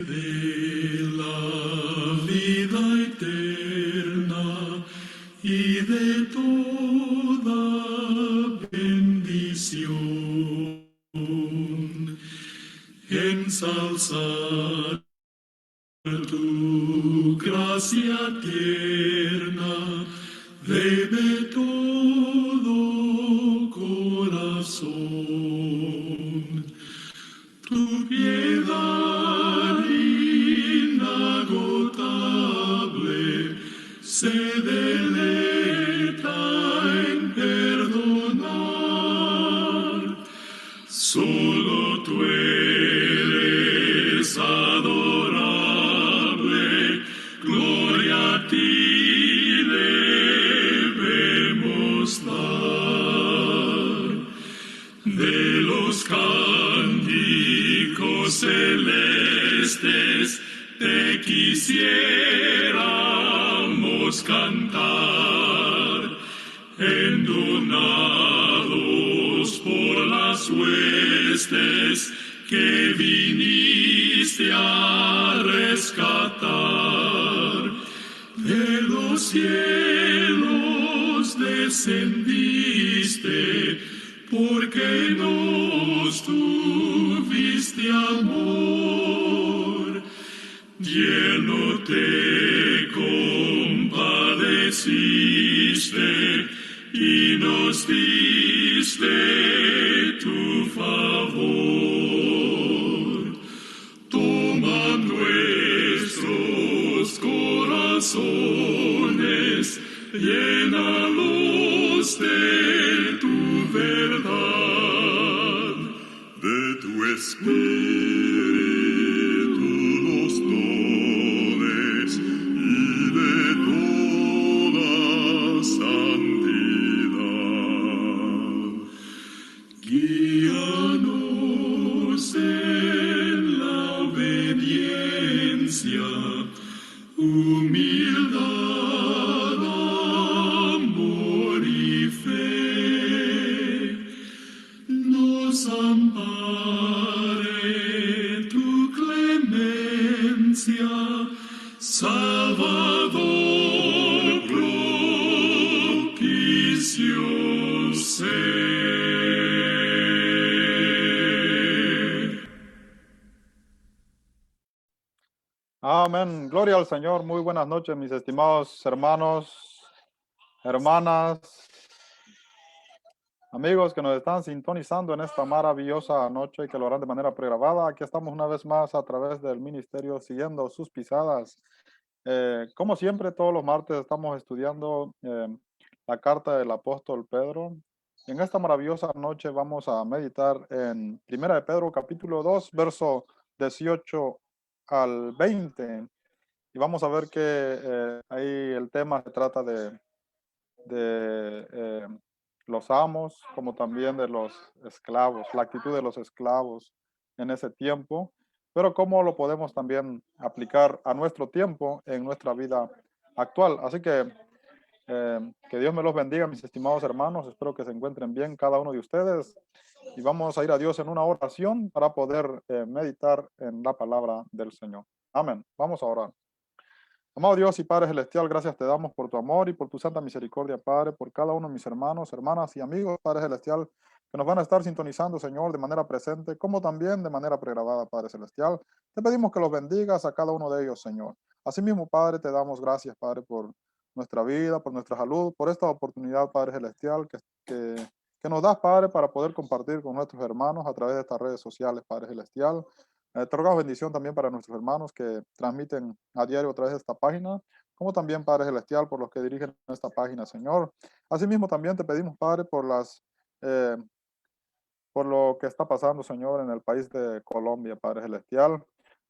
de la vida eterna y de toda bendición. Ensalzar tu gracia tierna, debe todo corazón. Tu piedad inagotable se deleita en perdonar. Solo tú eres adorable, gloria a ti debemos dar. De los cánticos celestes te quisiéramos cantar, entonados por las huestes que viniste a rescatar. De los cielos descendiste, porque nos tuviste amor. Lleno te compadeciste y nos diste tu favor. Toma nuestros corazones, llénalos de tu verdad, de tu espíritu los dones y de toda santidad. Guíanos en la obediencia, humildad, amor y fe. Nos ampare tu clemencia, Salvador propicio sé. Amén. Gloria al Señor. Muy buenas noches, mis estimados hermanos, hermanas, amigos que nos están sintonizando en esta maravillosa noche y que lo harán de manera pregrabada. Aquí estamos una vez más a través del ministerio siguiendo sus pisadas. Como siempre, todos los martes estamos estudiando la carta del apóstol Pedro. En esta maravillosa noche vamos a meditar en 1 de Pedro capítulo 2, verso 18 al 20. Y vamos a ver que ahí el tema se trata de los amos, como también de los esclavos, la actitud de los esclavos en ese tiempo, pero cómo lo podemos también aplicar a nuestro tiempo en nuestra vida actual. Así que Dios me los bendiga, mis estimados hermanos. Espero que se encuentren bien cada uno de ustedes. Y vamos a ir a Dios en una oración para poder meditar en la palabra del Señor. Amén. Vamos a orar. Amado Dios y Padre Celestial, gracias te damos por tu amor y por tu santa misericordia, Padre, por cada uno de mis hermanos, hermanas y amigos, Padre Celestial, que nos van a estar sintonizando, Señor, de manera presente, como también de manera pregrabada, Padre Celestial. Te pedimos que los bendigas a cada uno de ellos, Señor. Asimismo, Padre, te damos gracias, Padre, por nuestra vida, por nuestra salud, por esta oportunidad, Padre Celestial, que nos das, Padre, para poder compartir con nuestros hermanos a través de estas redes sociales, Padre Celestial. Te rogamos bendición también para nuestros hermanos que transmiten a diario a través de esta página, como también, Padre Celestial, por los que dirigen esta página, Señor. Asimismo, también te pedimos, Padre, eh, por lo que está pasando, Señor, en el país de Colombia, Padre Celestial.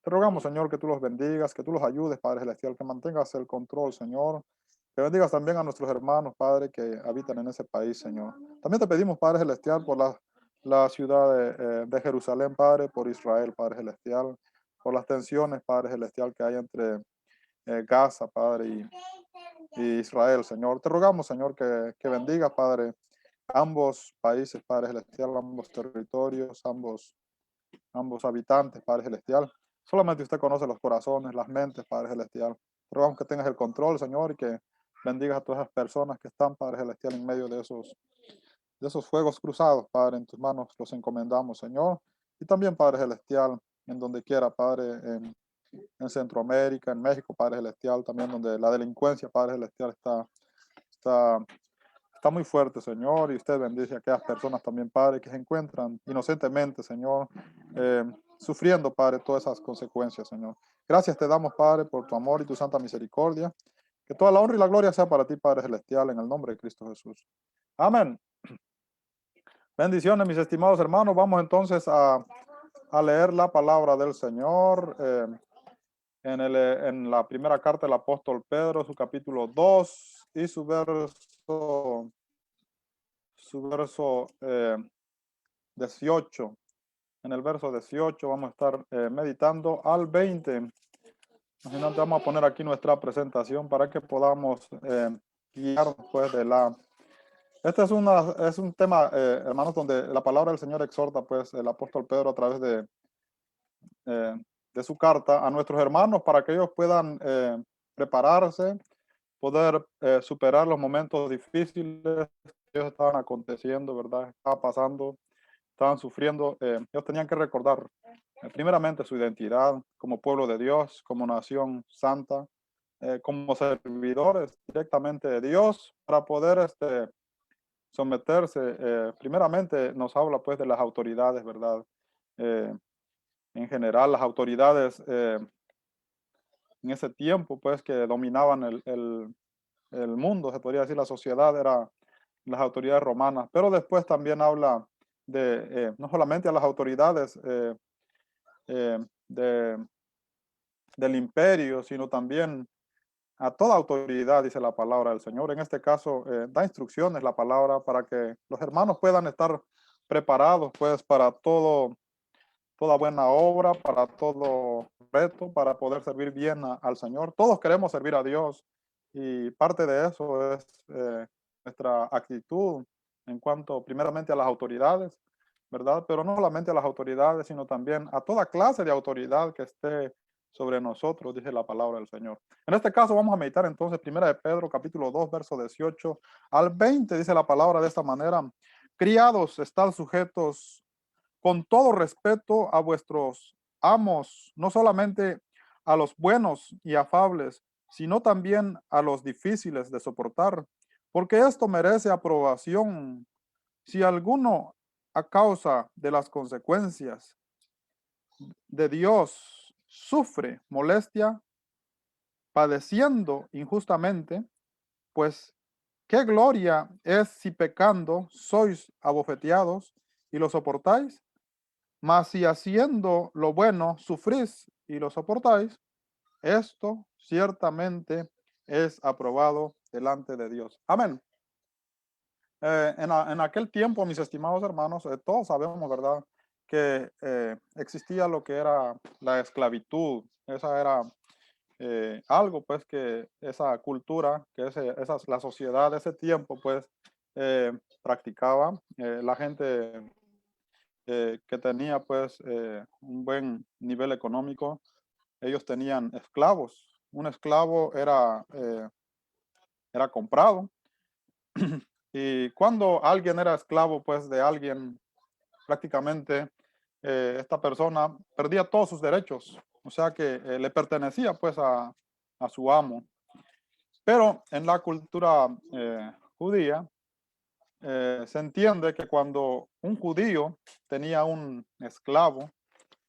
Te rogamos, Señor, que tú los bendigas, que tú los ayudes, Padre Celestial, que mantengas el control, Señor. Que bendigas también a nuestros hermanos, Padre, que habitan en ese país, Señor. También te pedimos, Padre Celestial, por la ciudad de Jerusalén, Padre, por Israel, Padre Celestial, por las tensiones, Padre Celestial, que hay entre Gaza, Padre, y Israel, Señor. Te rogamos, Señor, que bendiga, Padre, ambos países, Padre Celestial, ambos territorios, ambos habitantes, Padre Celestial. Solamente usted conoce los corazones, las mentes, Padre Celestial. Rogamos que tengas el control, Señor, y que bendigas a todas esas personas que están, Padre Celestial, en medio de esos fuegos cruzados, Padre. En tus manos los encomendamos, Señor. Y también, Padre Celestial, en donde quiera, Padre, en Centroamérica, en México, Padre Celestial, también donde la delincuencia, Padre Celestial, está, está muy fuerte, Señor, y usted bendice a aquellas personas también, Padre, que se encuentran inocentemente, Señor, eh, sufriendo, Padre, todas esas consecuencias, Señor. Gracias te damos, Padre, por tu amor y tu santa misericordia. Que toda la honra y la gloria sea para ti, Padre Celestial, en el nombre de Cristo Jesús. Amén. Bendiciones, mis estimados hermanos. Vamos entonces a leer la palabra del Señor en la primera carta del apóstol Pedro, su capítulo 2 y su verso 18. En el verso 18 vamos a estar meditando al 20. Imagínate, vamos a poner aquí nuestra presentación para que podamos guiarnos pues de la... Este es un tema, hermanos, donde la palabra del Señor exhorta pues el apóstol Pedro a través de su carta a nuestros hermanos para que ellos puedan prepararse, poder superar los momentos difíciles que ellos estaban aconteciendo, ¿verdad? Estaba pasando, estaban sufriendo. Ellos tenían que recordar primeramente su identidad como pueblo de Dios, como nación santa, como servidores directamente de Dios, para poder someterse. Primeramente nos habla pues de las autoridades, ¿verdad? Eh, en general, las autoridades en ese tiempo pues que dominaban el mundo, se podría decir la sociedad, eran las autoridades romanas, pero después también habla de no solamente a las autoridades de, del imperio, sino también a toda autoridad, dice la palabra del Señor. En este caso, da instrucciones la palabra para que los hermanos puedan estar preparados pues para toda buena obra, para todo reto, para poder servir bien al Señor. Todos queremos servir a Dios y parte de eso es nuestra actitud en cuanto primeramente a las autoridades, ¿verdad? Pero no solamente a las autoridades, sino también a toda clase de autoridad que esté sobre nosotros, dice la palabra del Señor. En este caso vamos a meditar entonces primera de Pedro, capítulo 2, verso 18 al 20, dice la palabra de esta manera: criados, estad sujetos con todo respeto a vuestros amos, no solamente a los buenos y afables, sino también a los difíciles de soportar, porque esto merece aprobación. Si alguno, a causa de las consecuencias de Dios, sufre molestia, padeciendo injustamente, pues qué gloria es si pecando sois abofeteados y lo soportáis. Mas si haciendo lo bueno sufrís y lo soportáis, esto ciertamente es aprobado delante de Dios. Amén. En aquel tiempo, mis estimados hermanos, todos sabemos, ¿verdad?, que existía lo que era la esclavitud. Esa era algo, pues, que esa cultura, la sociedad de ese tiempo, pues, practicaba. La gente que tenía pues un buen nivel económico, ellos tenían esclavos. Un esclavo era comprado y cuando alguien era esclavo pues de alguien, prácticamente esta persona perdía todos sus derechos, o sea que le pertenecía pues a su amo. Pero en la cultura judía, se entiende que cuando un judío tenía un esclavo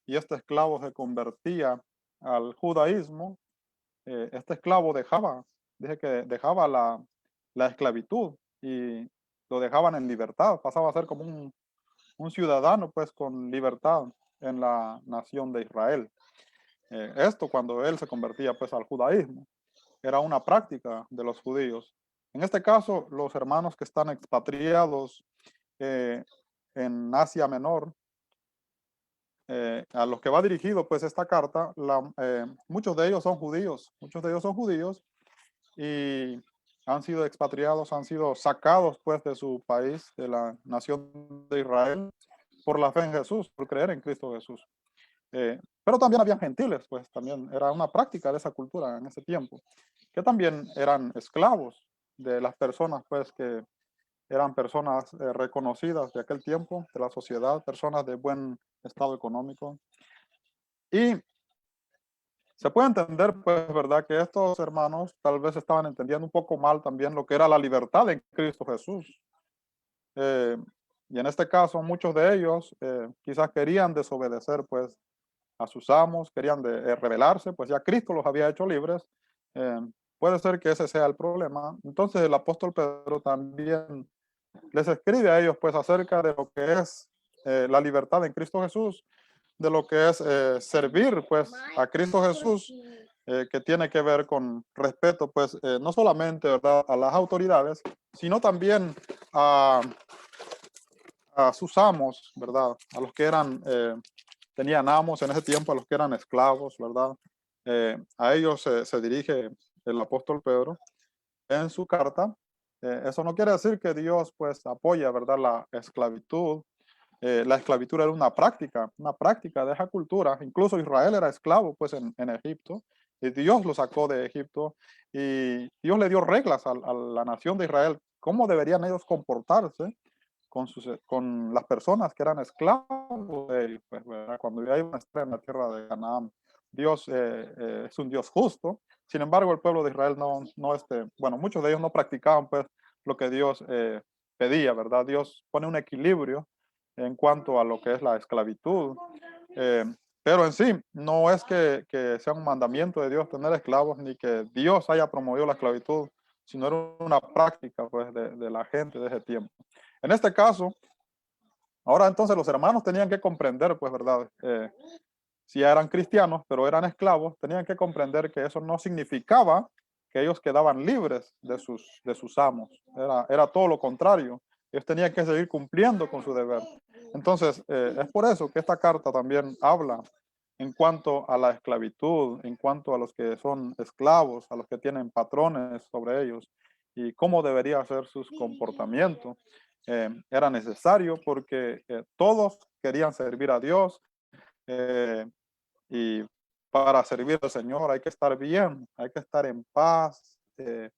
y este esclavo se convertía al judaísmo, este esclavo dejaba la esclavitud y lo dejaban en libertad, pasaba a ser como un ciudadano pues con libertad en la nación de Israel. Esto cuando él se convertía pues al judaísmo, era una práctica de los judíos. En este caso, los hermanos que están expatriados eh, en Asia Menor, a los que va dirigido pues esta carta, muchos de ellos son judíos y han sido expatriados, han sido sacados pues de su país, de la nación de Israel, por la fe en Jesús, por creer en Cristo Jesús. pero también habían gentiles, pues también era una práctica de esa cultura en ese tiempo, que también eran esclavos de las personas, pues que eran personas reconocidas de aquel tiempo, de la sociedad, personas de buen estado económico. Y se puede entender, pues, ¿verdad? Que estos hermanos tal vez estaban entendiendo un poco mal también lo que era la libertad en Cristo Jesús. Eh, y en este caso, muchos de ellos quizás querían desobedecer, pues, a sus amos, querían rebelarse, pues ya Cristo los había hecho libres. Eh, puede ser que ese sea el problema. Entonces el apóstol Pedro también les escribe a ellos, pues, acerca de lo que es la libertad en Cristo Jesús, de lo que es servir, pues, a Cristo Jesús, que tiene que ver con respeto, pues, no solamente, ¿verdad?, a las autoridades, sino también a, a sus amos, ¿verdad?, a los que eran, tenían amos en ese tiempo, a los que eran esclavos, ¿verdad? A ellos se dirige el apóstol Pedro en su carta. Eso no quiere decir que Dios, pues, apoya, ¿verdad?, la esclavitud. La esclavitud era una práctica de esa cultura. Incluso Israel era esclavo, pues, en Egipto. Y Dios lo sacó de Egipto y Dios le dio reglas a la nación de Israel, cómo deberían ellos comportarse con las personas que eran esclavos de ellos, pues, ¿verdad? Cuando ya iban a estar en la tierra de Canaán. Dios es un Dios justo. Sin embargo, el pueblo de Israel bueno, muchos de ellos no practicaban, pues, lo que Dios pedía, ¿verdad? Dios pone un equilibrio en cuanto a lo que es la esclavitud. eh, pero en sí, no es que sea un mandamiento de Dios tener esclavos, ni que Dios haya promovido la esclavitud, sino era una práctica, pues, de la gente de ese tiempo. En este caso, ahora entonces los hermanos tenían que comprender, pues, ¿verdad? Si eran cristianos, pero eran esclavos, tenían que comprender que eso no significaba que ellos quedaban libres de sus amos. Era todo lo contrario. Ellos tenían que seguir cumpliendo con su deber. Entonces, es por eso que esta carta también habla en cuanto a la esclavitud, en cuanto a los que son esclavos, a los que tienen patrones sobre ellos y cómo debería ser sus comportamientos. Era necesario porque todos querían servir a Dios, eh, y para servir al Señor hay que estar bien, hay que estar en paz en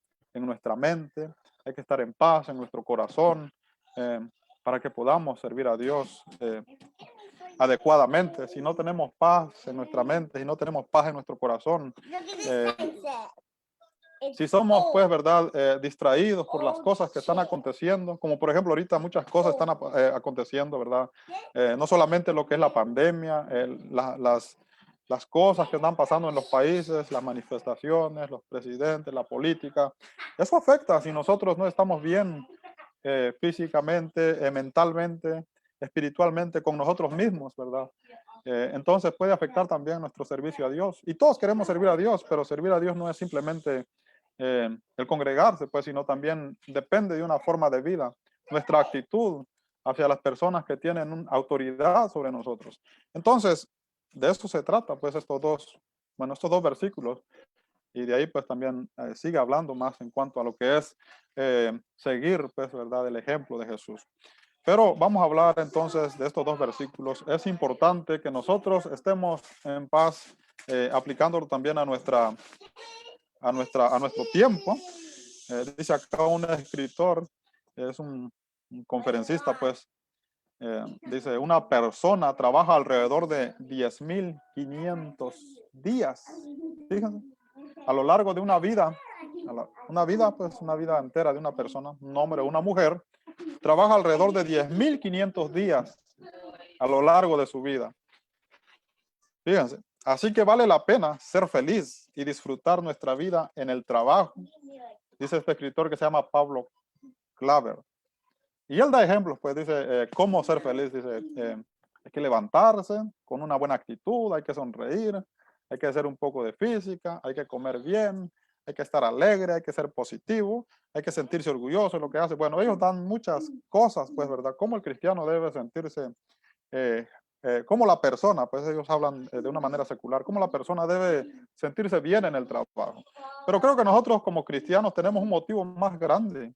nuestra mente, hay que estar en paz en nuestro corazón, eh, para que podamos servir a Dios adecuadamente. Si no tenemos paz en nuestra mente, si no tenemos paz en nuestro corazón, eh, si somos, pues, ¿verdad?, distraídos por las cosas que están aconteciendo, como por ejemplo ahorita muchas cosas están aconteciendo, ¿verdad? No solamente lo que es la pandemia, las cosas que están pasando en los países, las manifestaciones, los presidentes, la política. Eso afecta si nosotros no estamos bien físicamente, mentalmente, espiritualmente con nosotros mismos, ¿verdad? Entonces puede afectar también nuestro servicio a Dios. Y todos queremos servir a Dios, pero servir a Dios no es simplemente el congregarse, pues, sino también depende de una forma de vida, nuestra actitud hacia las personas que tienen autoridad sobre nosotros. Entonces, de esto se trata, pues, estos dos versículos. Y de ahí, pues, también sigue hablando más en cuanto a lo que es seguir, pues, ¿verdad?, el ejemplo de Jesús. Pero vamos a hablar entonces de estos dos versículos. Es importante que nosotros estemos en paz, aplicándolo también a nuestro tiempo. Dice acá un escritor, es un conferencista, pues, dice, una persona trabaja alrededor de 10.500 días. Fíjense, a lo largo de una vida, una vida, pues, una vida entera de una persona, un hombre o una mujer, trabaja alrededor de 10.500 días a lo largo de su vida. Fíjense, así que vale la pena ser feliz y disfrutar nuestra vida en el trabajo, dice este escritor que se llama Pablo Claver. Y él da ejemplos, pues dice, cómo ser feliz. Dice, hay que levantarse con una buena actitud, hay que sonreír, hay que hacer un poco de física, hay que comer bien, hay que estar alegre, hay que ser positivo, hay que sentirse orgulloso de lo que hace. Bueno, ellos dan muchas cosas, pues, ¿verdad? Cómo el cristiano debe sentirse, eh, cómo la persona, pues ellos hablan de una manera secular, cómo la persona debe sentirse bien en el trabajo. Pero creo que nosotros como cristianos tenemos un motivo más grande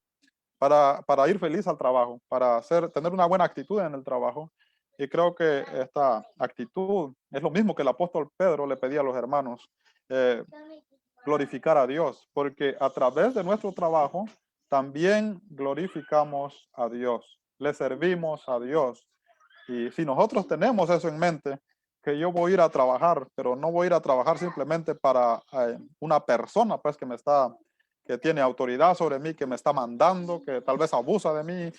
para ir feliz al trabajo, para tener una buena actitud en el trabajo. Y creo que esta actitud es lo mismo que el apóstol Pedro le pedía a los hermanos, eh, glorificar a Dios, porque a través de nuestro trabajo también glorificamos a Dios, le servimos a Dios. Y si nosotros tenemos eso en mente, que yo voy a ir a trabajar, pero no voy a ir a trabajar simplemente para una persona, pues que tiene autoridad sobre mí, que me está mandando, que tal vez abusa de mí,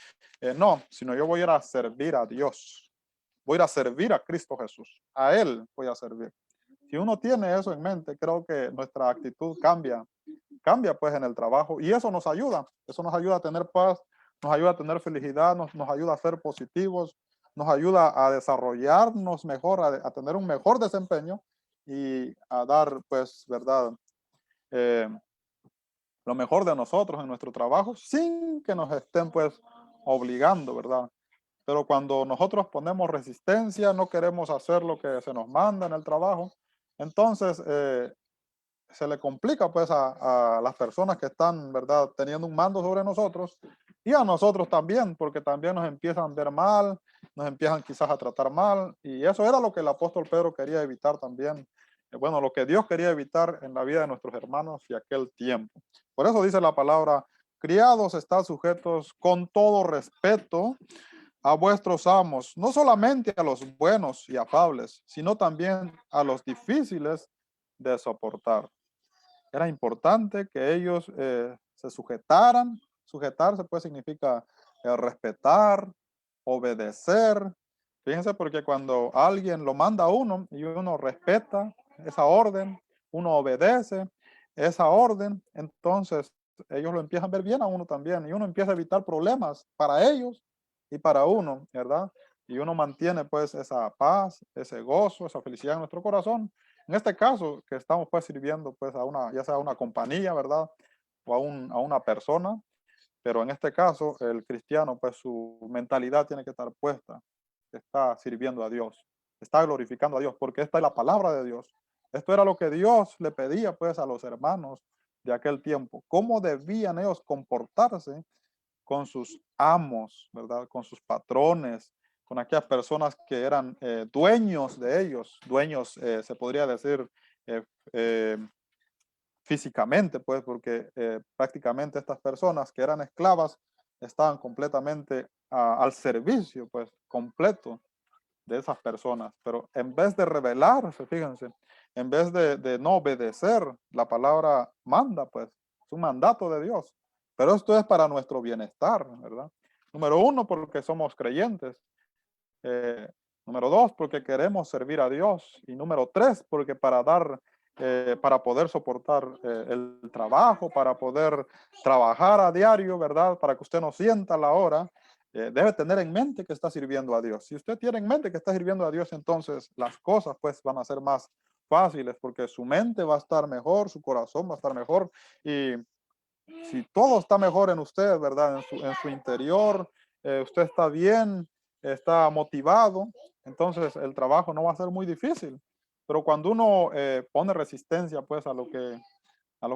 no, sino yo voy a ir a servir a Dios, voy a ir a servir a Cristo Jesús, a Él voy a servir. Si uno tiene eso en mente, creo que nuestra actitud cambia pues en el trabajo y eso nos ayuda a tener paz, nos ayuda a tener felicidad, nos ayuda a ser positivos, nos ayuda a desarrollarnos mejor, a tener un mejor desempeño y a dar pues, ¿verdad? Eh, lo mejor de nosotros en nuestro trabajo sin que nos estén pues obligando, ¿verdad? Pero cuando nosotros ponemos resistencia, no queremos hacer lo que se nos manda en el trabajo, entonces se le complica pues a las personas que están, ¿verdad?, teniendo un mando sobre nosotros y a nosotros también, porque también nos empiezan a ver mal, nos empiezan quizás a tratar mal y eso era lo que el apóstol Pedro quería evitar también. Bueno, lo que Dios quería evitar en la vida de nuestros hermanos y aquel tiempo. Por eso dice la palabra, criados, están sujetos con todo respeto a vuestros amos, no solamente a los buenos y afables, sino también a los difíciles de soportar. Era importante que ellos se sujetaran. Sujetarse pues significa respetar, obedecer. Fíjense porque cuando alguien lo manda a uno y uno respeta esa orden, uno obedece esa orden, entonces ellos lo empiezan a ver bien a uno también y uno empieza a evitar problemas para ellos y para uno, ¿verdad? Y uno mantiene pues esa paz, ese gozo, esa felicidad en nuestro corazón. En este caso, que estamos pues sirviendo pues a una, ya sea a una compañía, ¿verdad? O a una persona, pero en este caso el cristiano pues su mentalidad tiene que estar puesta, está sirviendo a Dios, está glorificando a Dios, porque esta es la palabra de Dios. Esto era lo que Dios le pedía pues a los hermanos de aquel tiempo, cómo debían ellos comportarse con sus amos, ¿verdad? Con sus patrones, con aquellas personas que eran dueños de ellos, dueños, se podría decir, eh, eh, físicamente, pues, porque prácticamente estas personas que eran esclavas estaban completamente al servicio, pues, completo de esas personas. Pero en vez de rebelarse, fíjense, en vez de no obedecer, la palabra manda, pues, es un mandato de Dios. Pero esto es para nuestro bienestar, ¿verdad? Número uno, porque somos creyentes. Eh, Número dos, porque queremos servir a Dios. Y número tres, porque para poder soportar el trabajo, para poder trabajar a diario, ¿verdad? Para que usted no sienta la hora, debe tener en mente que está sirviendo a Dios. Si usted tiene en mente que está sirviendo a Dios, entonces las cosas pues van a ser más fáciles porque su mente va a estar mejor, su corazón va a estar mejor y si todo está mejor en usted, ¿verdad? En su interior, usted está bien, está motivado, entonces el trabajo no va a ser muy difícil. Pero cuando uno pone resistencia pues a lo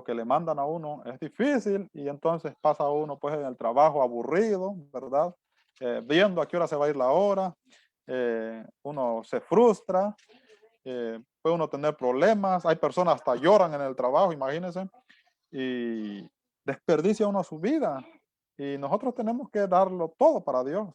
que le mandan a uno, es difícil y entonces pasa uno pues en el trabajo aburrido, ¿verdad? Viendo a qué hora se va a ir la hora, uno se frustra, puede uno tener problemas, hay personas hasta lloran en el trabajo, imagínense, y desperdicia uno su vida. Y nosotros tenemos que darlo todo para Dios.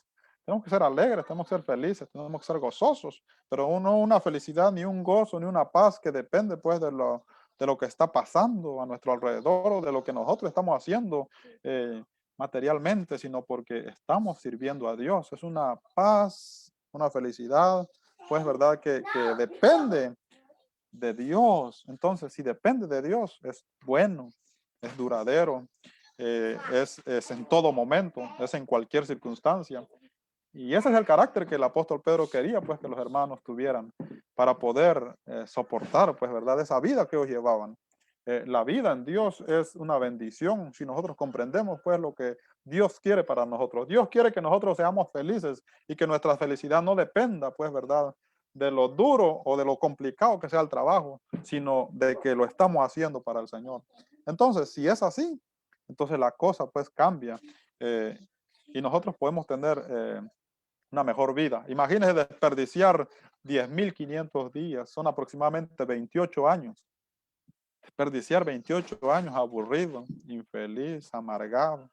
Tenemos que ser alegres, tenemos que ser felices, tenemos que ser gozosos, pero no una felicidad, ni un gozo, ni una paz que depende pues de lo que está pasando a nuestro alrededor o de lo que nosotros estamos haciendo materialmente, sino porque estamos sirviendo a Dios. Es una paz, una felicidad, pues verdad que depende de Dios. Entonces, si depende de Dios, es bueno, es duradero, es en todo momento, es en cualquier circunstancia. Y ese es el carácter que el apóstol Pedro quería, pues, que los hermanos tuvieran para poder soportar, pues, ¿verdad? Esa vida que ellos llevaban. La vida en Dios es una bendición si nosotros comprendemos, pues, lo que Dios quiere para nosotros. Dios quiere que nosotros seamos felices y que nuestra felicidad no dependa, pues, ¿verdad? De lo duro o de lo complicado que sea el trabajo, sino de que lo estamos haciendo para el Señor. Entonces, si es así, entonces la cosa, pues, cambia. Y nosotros podemos tener una mejor vida. Imagínense desperdiciar 10.500 días, son aproximadamente 28 años. Desperdiciar 28 años aburrido, infeliz, amargado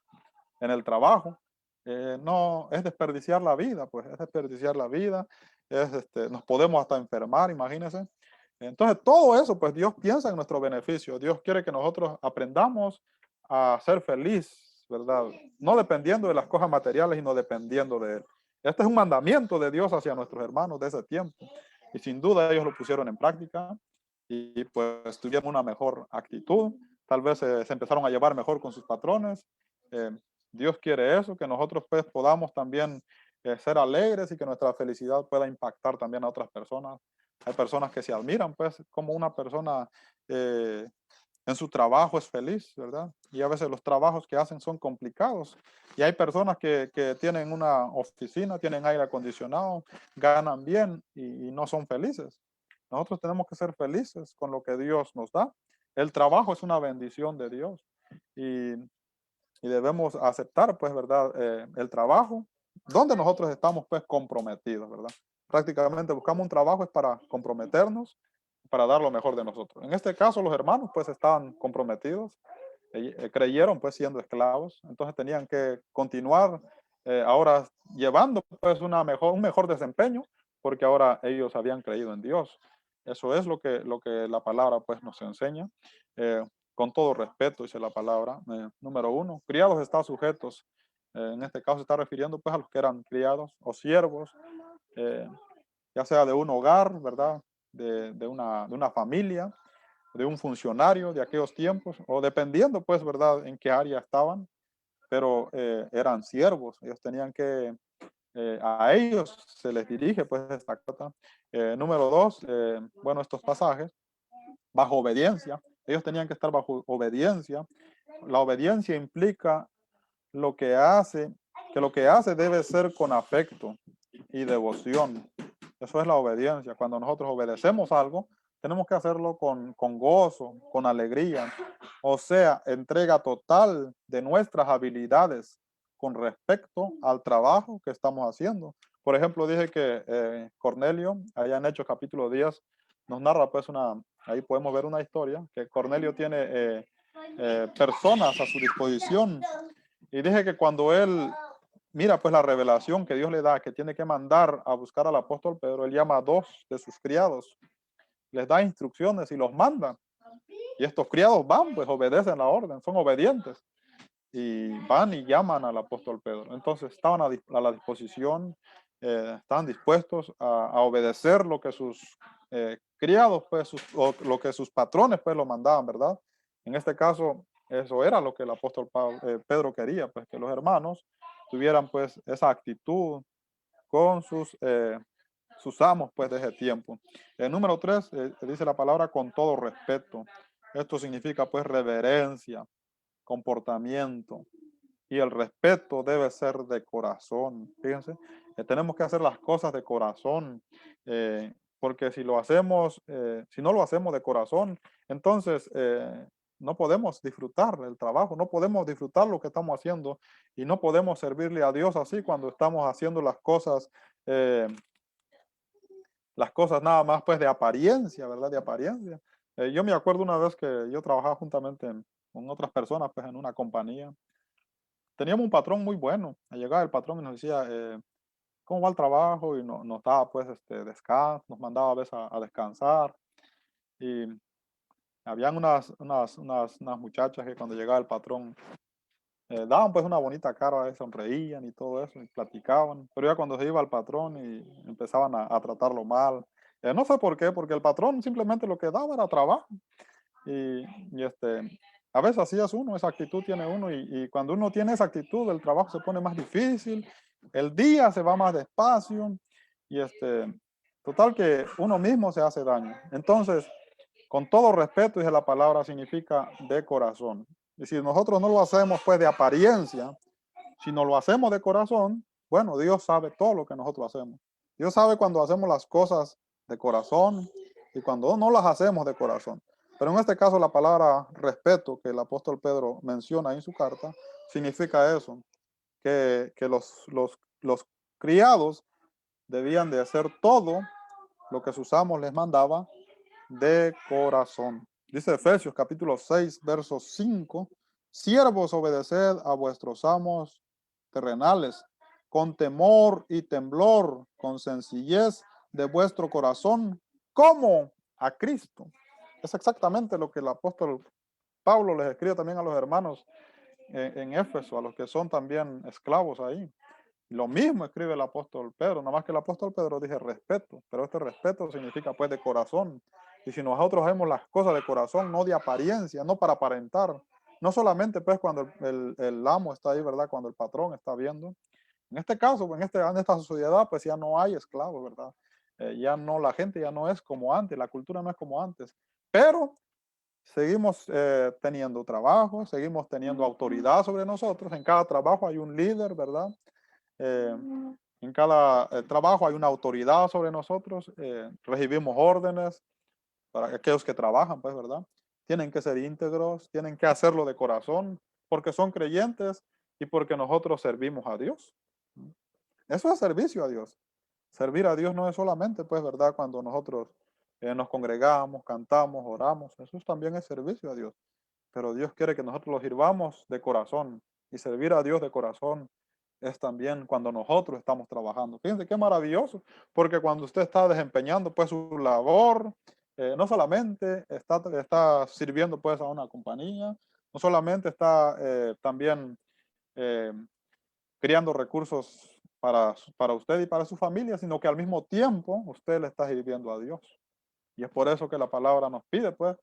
en el trabajo. No, es desperdiciar la vida, pues es desperdiciar la vida, nos podemos hasta enfermar, imagínense. Entonces, todo eso, pues Dios piensa en nuestro beneficio. Dios quiere que nosotros aprendamos a ser feliz, ¿verdad? No dependiendo de las cosas materiales, sino dependiendo de Él. Este es un mandamiento de Dios hacia nuestros hermanos de ese tiempo. Y sin duda ellos lo pusieron en práctica y pues tuvieron una mejor actitud. Tal vez se empezaron a llevar mejor con sus patrones. Eh, Dios quiere eso, que nosotros pues podamos también ser alegres y que nuestra felicidad pueda impactar también a otras personas. Hay personas que se admiran, pues, como una persona en su trabajo es feliz, ¿verdad? Y a veces los trabajos que hacen son complicados. Y hay personas que tienen una oficina, tienen aire acondicionado, ganan bien y no son felices. Nosotros tenemos que ser felices con lo que Dios nos da. El trabajo es una bendición de Dios y, y debemos aceptar, pues, ¿verdad? El trabajo donde nosotros estamos, pues, comprometidos, ¿verdad? Prácticamente buscamos un trabajo es para comprometernos, para dar lo mejor de nosotros. En este caso, los hermanos, pues, estaban comprometidos, creyeron, pues, siendo esclavos, entonces tenían que continuar ahora llevando, pues, un mejor desempeño, porque ahora ellos habían creído en Dios. Eso es lo que la palabra, pues, nos enseña. Eh, con todo respeto, dice la palabra. Número uno, criados están sujetos. En este caso se está refiriendo, pues, a los que eran criados o siervos, eh, ya sea de un hogar, ¿verdad? De una familia, de un funcionario de aquellos tiempos, o dependiendo, pues, ¿verdad?, en qué área estaban, pero eran siervos, ellos tenían que, a ellos se les dirige, pues, esta carta. Número dos, bueno, estos pasajes, bajo obediencia, ellos tenían que estar bajo obediencia. La obediencia implica lo que hace, que lo que hace debe ser con afecto y devoción. Eso es la obediencia. Cuando nosotros obedecemos algo, tenemos que hacerlo con gozo, con alegría. O sea, entrega total de nuestras habilidades con respecto al trabajo que estamos haciendo. Por ejemplo, dije que Cornelio, allá en Hechos capítulo 10, nos narra pues ahí podemos ver una historia, que Cornelio tiene personas a su disposición. Y dije que cuando él mira pues la revelación que Dios le da, que tiene que mandar a buscar al apóstol Pedro, él llama a dos de sus criados, les da instrucciones y los manda. Y estos criados van, pues obedecen la orden, son obedientes. Y van y llaman al apóstol Pedro. Entonces estaban a la disposición, estaban dispuestos a obedecer lo que sus criados, pues, o lo que sus patrones, pues, lo mandaban, ¿verdad? En este caso, eso era lo que el apóstol Pedro quería, pues, que los hermanos tuvieran, pues, esa actitud con sus amos, pues, de ese tiempo. El número tres, dice la palabra con todo respeto. Esto significa, pues, reverencia, comportamiento, y el respeto debe ser de corazón. Fíjense, tenemos que hacer las cosas de corazón, porque si no lo hacemos de corazón, entonces no podemos disfrutar el trabajo, no podemos disfrutar lo que estamos haciendo y no podemos servirle a Dios así cuando estamos haciendo eh, las cosas nada más pues de apariencia, ¿verdad? De apariencia. Yo me acuerdo una vez que yo trabajaba juntamente con otras personas pues en una compañía. Teníamos un patrón muy bueno. Llegaba el patrón y nos decía, ¿cómo va el trabajo? Y nos daba pues descanso, nos mandaba a veces a descansar. Y habían unas muchachas que cuando llegaba el patrón daban pues una bonita cara, sonreían y todo eso, y platicaban. Pero ya cuando se iba el patrón y empezaban a tratarlo mal, no sé por qué, porque el patrón simplemente lo que daba era trabajo. Y, a veces así es uno, esa actitud tiene uno y cuando uno tiene esa actitud el trabajo se pone más difícil, el día se va más despacio y total que uno mismo se hace daño. Entonces, con todo respeto, dice la palabra, significa de corazón. Y si nosotros no lo hacemos pues de apariencia, si no lo hacemos de corazón, bueno, Dios sabe todo lo que nosotros hacemos. Dios sabe cuando hacemos las cosas de corazón y cuando no las hacemos de corazón. Pero en este caso la palabra respeto que el apóstol Pedro menciona en su carta significa eso, que los criados debían de hacer todo lo que sus amos les mandaba de corazón. Dice Efesios capítulo 6, verso 5, siervos, obedeced a vuestros amos terrenales con temor y temblor, con sencillez de vuestro corazón, como a Cristo. Es exactamente lo que el apóstol Pablo les escribe también a los hermanos en Éfeso, a los que son también esclavos ahí. Lo mismo escribe el apóstol Pedro, nada más que el apóstol Pedro dice respeto, pero este respeto significa pues de corazón. Y si nosotros vemos las cosas de corazón, no de apariencia, no para aparentar, no solamente pues cuando el amo está ahí, ¿verdad? Cuando el patrón está viendo. En este caso, en esta sociedad, pues ya no hay esclavos, ¿verdad? Ya no, la gente ya no es como antes, la cultura no es como antes, pero seguimos teniendo trabajo, seguimos teniendo autoridad sobre nosotros, en cada trabajo hay un líder, ¿verdad? Eh, en cada trabajo hay una autoridad sobre nosotros, recibimos órdenes para aquellos que trabajan, pues, ¿verdad? Tienen que ser íntegros, tienen que hacerlo de corazón, porque son creyentes y porque nosotros servimos a Dios. Eso es servicio a Dios. Servir a Dios no es solamente, pues, ¿verdad? Cuando nosotros nos congregamos, cantamos, oramos, eso también es servicio a Dios. Pero Dios quiere que nosotros lo sirvamos de corazón. Y servir a Dios de corazón es también cuando nosotros estamos trabajando. Fíjense qué maravilloso, porque cuando usted está desempeñando pues su labor, no solamente está sirviendo pues a una compañía, no solamente está también eh, creando recursos para usted y para su familia, sino que al mismo tiempo usted le está sirviendo a Dios. Y es por eso que la palabra nos pide pues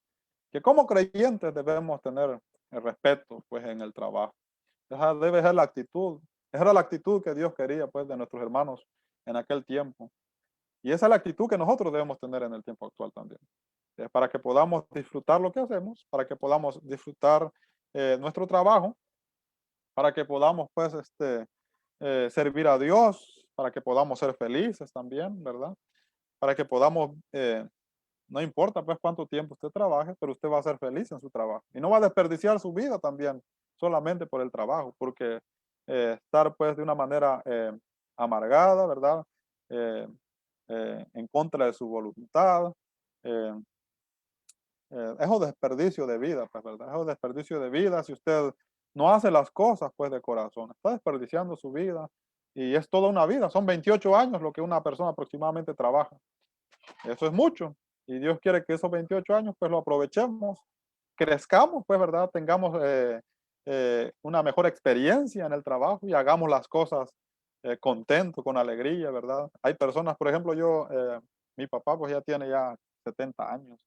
que como creyentes debemos tener el respeto pues en el trabajo. Esa debe ser la actitud. Esa era la actitud que Dios quería pues de nuestros hermanos en aquel tiempo. Y esa es la actitud que nosotros debemos tener en el tiempo actual también. Para que podamos disfrutar lo que hacemos, para que podamos disfrutar nuestro trabajo, para que podamos pues servir a Dios, para que podamos ser felices también, ¿verdad? Para que podamos no importa pues cuánto tiempo usted trabaje, pero usted va a ser feliz en su trabajo. Y no va a desperdiciar su vida también solamente por el trabajo, porque estar pues de una manera amargada, ¿verdad? Eh, en contra de su voluntad. eh, es un desperdicio de vida, pues, ¿verdad? Es un desperdicio de vida si usted no hace las cosas pues de corazón. Está desperdiciando su vida y es toda una vida. Son 28 años lo que una persona aproximadamente trabaja. Eso es mucho. Y Dios quiere que esos 28 años pues lo aprovechemos, crezcamos, pues, ¿verdad? Tengamos una mejor experiencia en el trabajo y hagamos las cosas contento, con alegría, ¿verdad? Hay personas, por ejemplo, mi papá pues ya tiene ya 70 años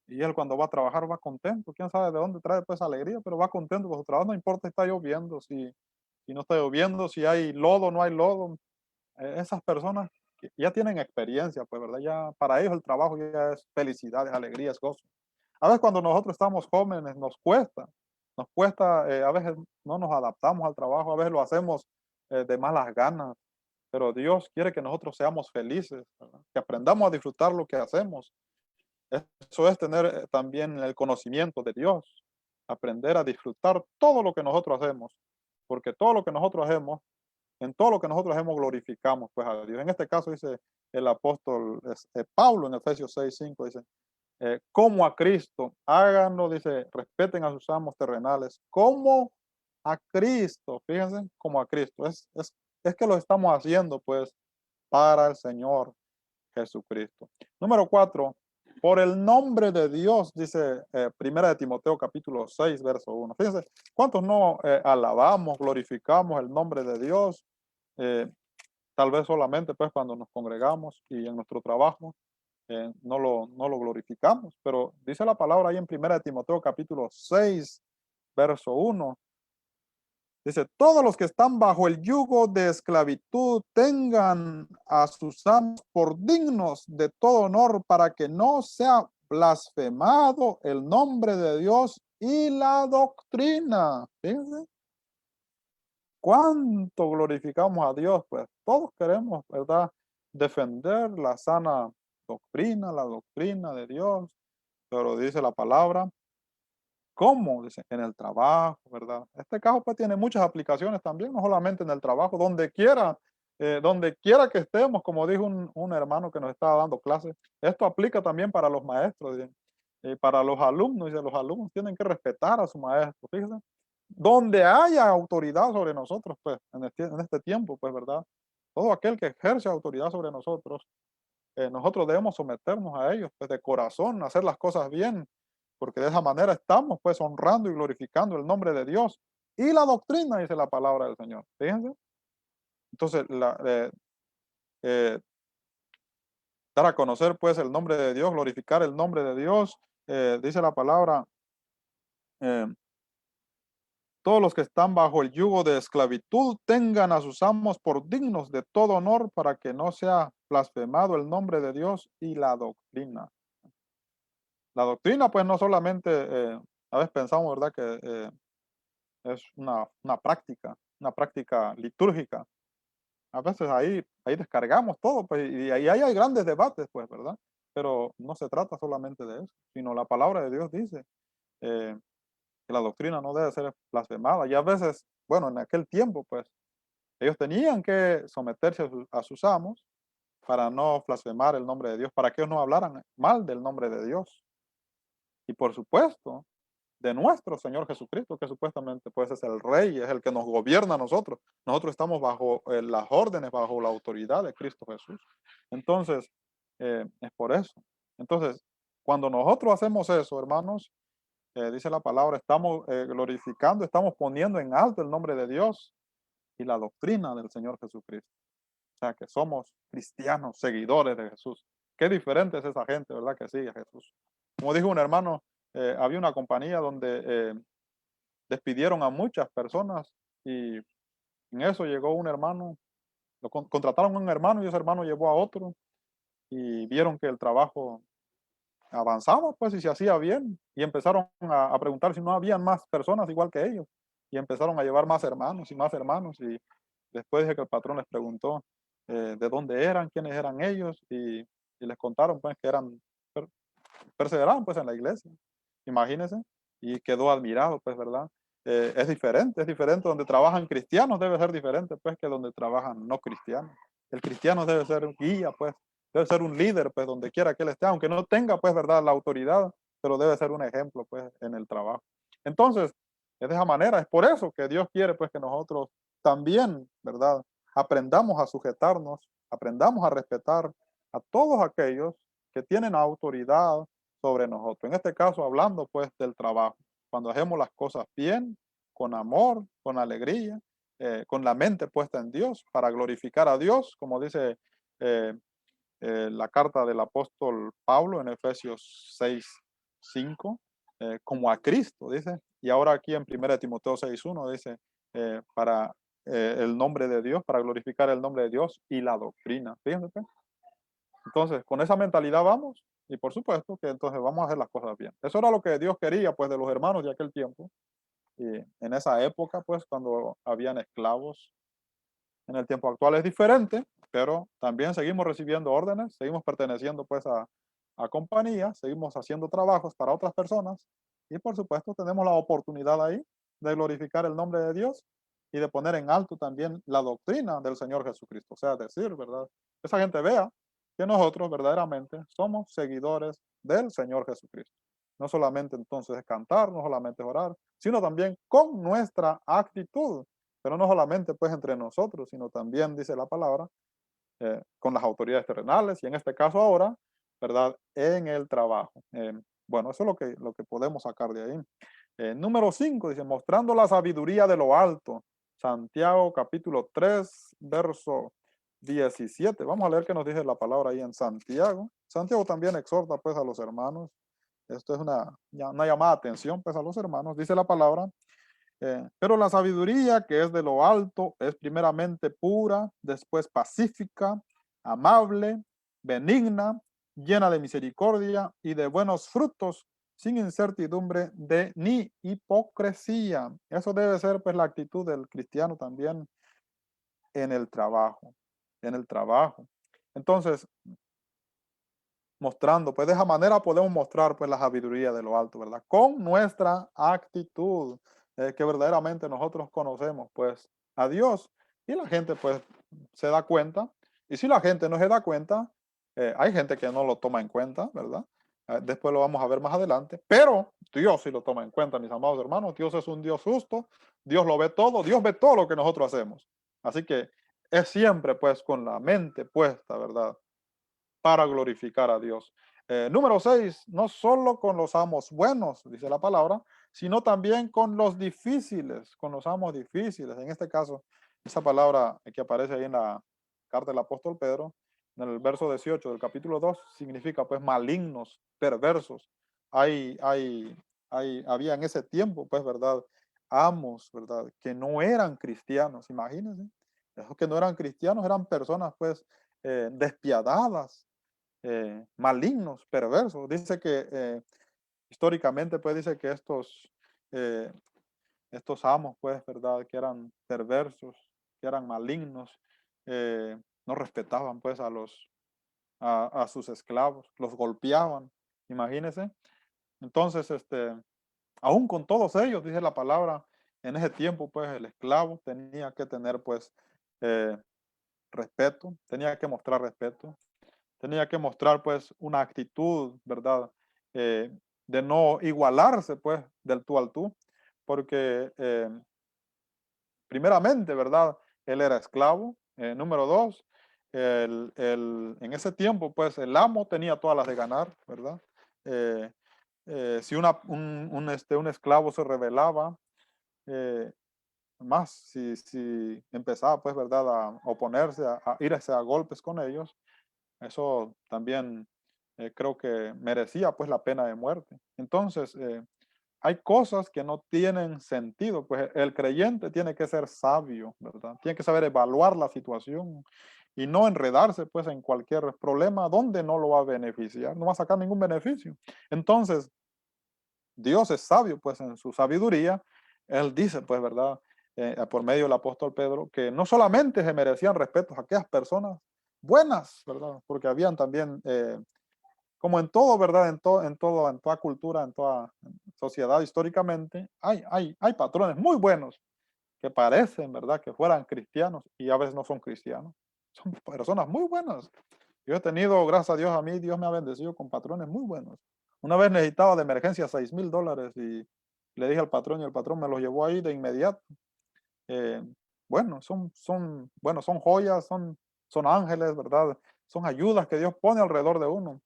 y él cuando va a trabajar va contento, quién sabe de dónde trae pues alegría, pero va contento con su trabajo, no importa si está lloviendo, si no está lloviendo, si hay lodo, no hay lodo, esas personas que ya tienen experiencia, pues, ¿verdad? Ya para ellos el trabajo ya es felicidad, es alegría, es gozo. A veces cuando nosotros estamos jóvenes nos cuesta, a veces no nos adaptamos al trabajo, a veces lo hacemos de malas ganas, pero Dios quiere que nosotros seamos felices, ¿verdad? Que aprendamos a disfrutar lo que hacemos. Eso es tener también el conocimiento de Dios, aprender a disfrutar todo lo que nosotros hacemos, porque todo lo que nosotros hacemos en todo lo que nosotros hacemos glorificamos pues a Dios. En este caso dice el apóstol Pablo en Efesios 6:5, dice, como a Cristo, háganlo, dice, respeten a sus amos terrenales, como a Cristo, fíjense, como a Cristo. Es que lo estamos haciendo pues para el Señor Jesucristo. Número 4, por el nombre de Dios, dice Primera de Timoteo capítulo 6, verso 1. Fíjense, ¿cuántos no alabamos, glorificamos el nombre de Dios? Eh, Tal vez solamente pues cuando nos congregamos y en nuestro trabajo no lo glorificamos, pero dice la palabra ahí en Primera de Timoteo capítulo 6, verso 1. Dice, todos los que están bajo el yugo de esclavitud tengan a sus amos por dignos de todo honor para que no sea blasfemado el nombre de Dios y la doctrina. Fíjense, cuánto glorificamos a Dios, pues todos queremos, ¿verdad? Defender la sana doctrina, la doctrina de Dios, pero dice la palabra, ¿cómo? Dice, en el trabajo, ¿verdad? Este caso pues tiene muchas aplicaciones también, no solamente en el trabajo, donde quiera donde quiera que estemos, como dijo un hermano que nos estaba dando clases, esto aplica también para los maestros, para los alumnos, dice, los alumnos tienen que respetar a su maestro, fíjense, donde haya autoridad sobre nosotros, pues, en este tiempo, pues, ¿verdad? Todo aquel que ejerce autoridad sobre nosotros, nosotros debemos someternos a ellos, pues, de corazón, hacer las cosas bien, porque de esa manera estamos, pues, honrando y glorificando el nombre de Dios y la doctrina, dice la palabra del Señor, fíjense. Entonces, eh, dar a conocer, pues, el nombre de Dios, glorificar el nombre de Dios, dice la palabra, eh, todos los que están bajo el yugo de esclavitud tengan a sus amos por dignos de todo honor para que no sea blasfemado el nombre de Dios y la doctrina. La doctrina, pues, no solamente, a veces pensamos, ¿verdad?, que es una práctica litúrgica. A veces ahí descargamos todo, pues, y ahí hay grandes debates, pues, ¿verdad? Pero no se trata solamente de eso, sino la palabra de Dios dice eh, que la doctrina no debe ser blasfemada. Y a veces, bueno, en aquel tiempo, pues, ellos tenían que someterse a sus amos para no blasfemar el nombre de Dios, para que ellos no hablaran mal del nombre de Dios. Y por supuesto, de nuestro Señor Jesucristo, que supuestamente pues es el Rey, es el que nos gobierna a nosotros. Nosotros estamos bajo las órdenes, bajo la autoridad de Cristo Jesús. Entonces, es por eso. Entonces, cuando nosotros hacemos eso, hermanos, dice la palabra, estamos glorificando, estamos poniendo en alto el nombre de Dios y la doctrina del Señor Jesucristo. O sea, que somos cristianos, seguidores de Jesús. Qué diferente es esa gente, ¿verdad? Que sigue a Jesús. Como dijo un hermano, había una compañía donde despidieron a muchas personas y en eso llegó un hermano, contrataron a un hermano y ese hermano llevó a otro y vieron que el trabajo avanzaba, pues, y se hacía bien. Y empezaron a preguntar si no habían más personas igual que ellos. Y empezaron a llevar más hermanos y más hermanos. Y después de que el patrón les preguntó de dónde eran, quiénes eran ellos, y les contaron, pues, que per- perseveraban, pues, en la iglesia. Imagínense. Y quedó admirado, pues, ¿verdad? Es diferente. Donde trabajan cristianos debe ser diferente, pues, que donde trabajan no cristianos. El cristiano debe ser un guía, pues, debe ser un líder, pues, donde quiera que él esté, aunque no tenga, pues, ¿verdad?, la autoridad, pero debe ser un ejemplo, pues, en el trabajo. Entonces, es de esa manera, es por eso que Dios quiere, pues, que nosotros también, ¿verdad?, aprendamos a sujetarnos, aprendamos a respetar a todos aquellos que tienen autoridad sobre nosotros. En este caso, hablando, pues, del trabajo. Cuando hacemos las cosas bien, con amor, con alegría, con la mente puesta en Dios, para glorificar a Dios, como dice eh, la carta del apóstol Pablo en Efesios 6:5, como a Cristo, dice. Y ahora aquí en 1 Timoteo 6:1 dice, para el nombre de Dios, para glorificar el nombre de Dios y la doctrina. Fíjense, pues. Entonces, con esa mentalidad vamos y por supuesto que entonces vamos a hacer las cosas bien. Eso era lo que Dios quería, pues, de los hermanos de aquel tiempo. Y en esa época, pues, cuando habían esclavos, en el tiempo actual es diferente, pero también seguimos recibiendo órdenes, seguimos perteneciendo pues a compañías, seguimos haciendo trabajos para otras personas y por supuesto tenemos la oportunidad ahí de glorificar el nombre de Dios y de poner en alto también la doctrina del Señor Jesucristo. O sea, decir, ¿verdad? Que esa gente vea que nosotros verdaderamente somos seguidores del Señor Jesucristo. No solamente entonces cantar, no solamente orar, sino también con nuestra actitud, pero no solamente pues entre nosotros, sino también, dice la palabra, con las autoridades terrenales y en este caso ahora, ¿verdad? En el trabajo. Bueno, eso es lo que podemos sacar de ahí. Número 5 dice, mostrando la sabiduría de lo alto. Santiago capítulo 3 verso 17. Vamos a leer qué nos dice la palabra ahí en Santiago. Santiago también exhorta pues a los hermanos. Esto es una llamada de atención pues a los hermanos. Dice la palabra, pero la sabiduría que es de lo alto es primeramente pura, después pacífica, amable, benigna, llena de misericordia y de buenos frutos, sin incertidumbre de ni hipocresía. Eso debe ser pues la actitud del cristiano también en el trabajo, en el trabajo. Entonces, mostrando, pues de esa manera podemos mostrar pues la sabiduría de lo alto, ¿verdad? Con nuestra actitud, que verdaderamente nosotros conocemos pues a Dios y la gente pues se da cuenta. Y si la gente no se da cuenta, hay gente que no lo toma en cuenta, ¿verdad? Después lo vamos a ver más adelante, pero Dios sí lo toma en cuenta, mis amados hermanos. Dios es un Dios justo, Dios lo ve todo, Dios ve todo lo que nosotros hacemos. Así que es siempre pues con la mente puesta, ¿verdad? Para glorificar a Dios. Número 6, no solo con los amos buenos, dice la palabra, sino también con los difíciles, con los amos difíciles. En este caso, esa palabra que aparece ahí en la carta del apóstol Pedro, en el verso 18 del capítulo 2, significa pues malignos, perversos. Había en ese tiempo, pues, ¿verdad? Amos, ¿verdad? Que no eran cristianos, imagínense. Esos que no eran cristianos eran personas, pues, despiadadas, malignos, perversos. Dice que históricamente, pues dice que eh, estos amos, pues, ¿verdad? Que eran perversos, que eran malignos, no respetaban, pues, a sus esclavos, los golpeaban, imagínense. Entonces, aún con todos ellos, dice la palabra, en ese tiempo, pues, el esclavo tenía que tener, pues, eh, respeto, tenía que mostrar respeto, tenía que mostrar pues una actitud, ¿verdad? Eh, de no igualarse pues del tú al tú, porque primeramente, ¿verdad? Él era esclavo. Número dos, en ese tiempo pues el amo tenía todas las de ganar, ¿verdad? Eh, si un esclavo se rebelaba, eh, más si empezaba pues, ¿verdad? A oponerse, a irse a golpes con ellos, eso también creo que merecía pues la pena de muerte. Entonces, hay cosas que no tienen sentido, pues el creyente tiene que ser sabio, ¿verdad? Tiene que saber evaluar la situación y no enredarse pues en cualquier problema donde no lo va a beneficiar, no va a sacar ningún beneficio. Entonces, Dios es sabio, pues en su sabiduría, Él dice, pues, ¿verdad? Por medio del apóstol Pedro, que no solamente se merecían respeto a aquellas personas buenas, ¿verdad? Porque habían también, como en todo, ¿verdad? En toda cultura, en toda sociedad históricamente, hay patrones muy buenos que parecen, ¿verdad? Que fueran cristianos y a veces no son cristianos. Son personas muy buenas. Yo he tenido, gracias a Dios, a mí, Dios me ha bendecido con patrones muy buenos. Una vez necesitaba de emergencia $6,000 y le dije al patrón y el patrón me los llevó ahí de inmediato. Eh, bueno, bueno, son joyas, son ángeles, ¿verdad? Son ayudas que Dios pone alrededor de uno.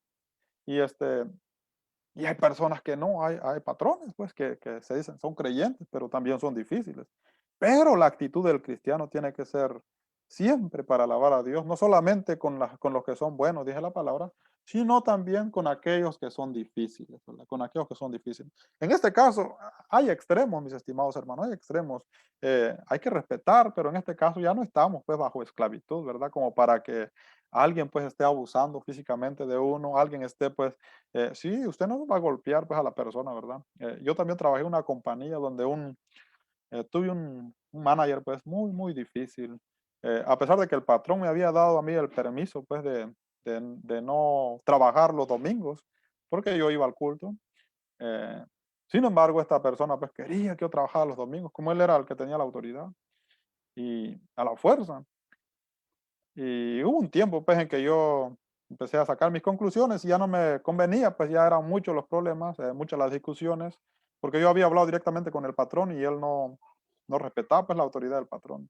Y, y hay personas que no, hay patrones, pues, que se dicen, son creyentes, pero también son difíciles. Pero la actitud del cristiano tiene que ser siempre para alabar a Dios, no solamente con los que son buenos, dije la palabra, sino también con aquellos que son difíciles, ¿verdad? Con aquellos que son difíciles. En este caso, hay extremos, mis estimados hermanos, hay extremos. Hay que respetar, pero en este caso ya no estamos pues bajo esclavitud, ¿verdad? Como para que alguien pues esté abusando físicamente de uno, alguien esté pues sí, usted no va a golpear pues a la persona, ¿verdad? Yo también trabajé en una compañía donde tuve un manager pues muy, muy difícil. A pesar de que el patrón me había dado a mí el permiso pues de no trabajar los domingos, porque yo iba al culto. eh, Sin embargo, esta persona pues quería que yo trabajara los domingos, como él era el que tenía la autoridad, y a la fuerza. Y hubo un tiempo pues en que yo empecé a sacar mis conclusiones y ya no me convenía, pues ya eran muchos los problemas, muchas las discusiones, porque yo había hablado directamente con el patrón y él no respetaba pues la autoridad del patrón.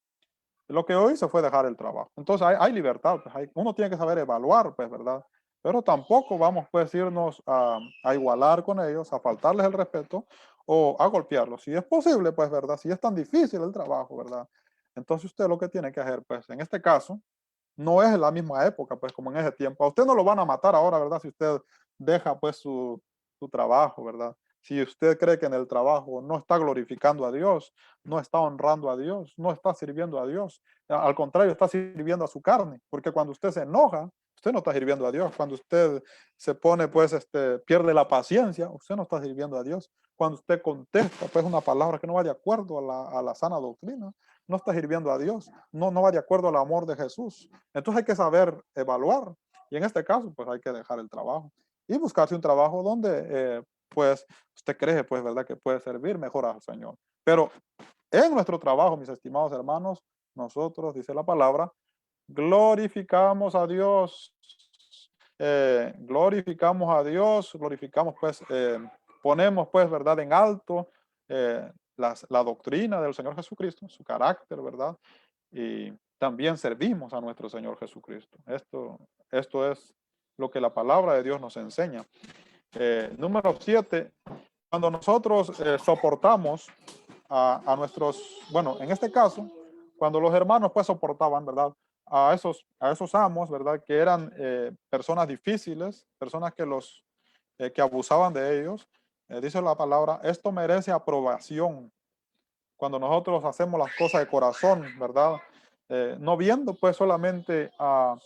Lo que yo hice fue dejar el trabajo. Entonces hay libertad, pues uno tiene que saber evaluar, pues, ¿verdad? Pero tampoco vamos pues irnos a igualar con ellos, a faltarles el respeto o a golpearlos. Si es posible, pues, ¿verdad? Si es tan difícil el trabajo, ¿verdad? Entonces usted lo que tiene que hacer, pues, en este caso, no es la misma época, pues, como en ese tiempo. A usted no lo van a matar ahora, ¿verdad? Si usted deja, pues, su trabajo, ¿verdad? Si usted cree que en el trabajo no está glorificando a Dios, no está honrando a Dios, no está sirviendo a Dios. Al contrario, está sirviendo a su carne, porque cuando usted se enoja, usted no está sirviendo a Dios. Cuando usted se pone, pues, pierde la paciencia, usted no está sirviendo a Dios. Cuando usted contesta, pues, una palabra que no va de acuerdo a la sana doctrina, no está sirviendo a Dios, no va de acuerdo al amor de Jesús. Entonces hay que saber evaluar y en este caso pues hay que dejar el trabajo y buscarse un trabajo donde pues usted cree pues verdad que puede servir mejor al Señor. Pero en nuestro trabajo, mis estimados hermanos, nosotros, dice la palabra, glorificamos a Dios, glorificamos a Dios, glorificamos pues, ponemos pues, ¿verdad? En alto la doctrina del Señor Jesucristo, su carácter, ¿verdad? Y también servimos a nuestro Señor Jesucristo. Esto es lo que la palabra de Dios nos enseña. Número 7, cuando nosotros soportamos a nuestros, bueno, en este caso, cuando los hermanos pues soportaban, ¿verdad? A esos amos, ¿verdad? Que eran personas difíciles, personas que abusaban de ellos. Dice la palabra, esto merece aprobación cuando nosotros hacemos las cosas de corazón, ¿verdad? No viendo pues solamente a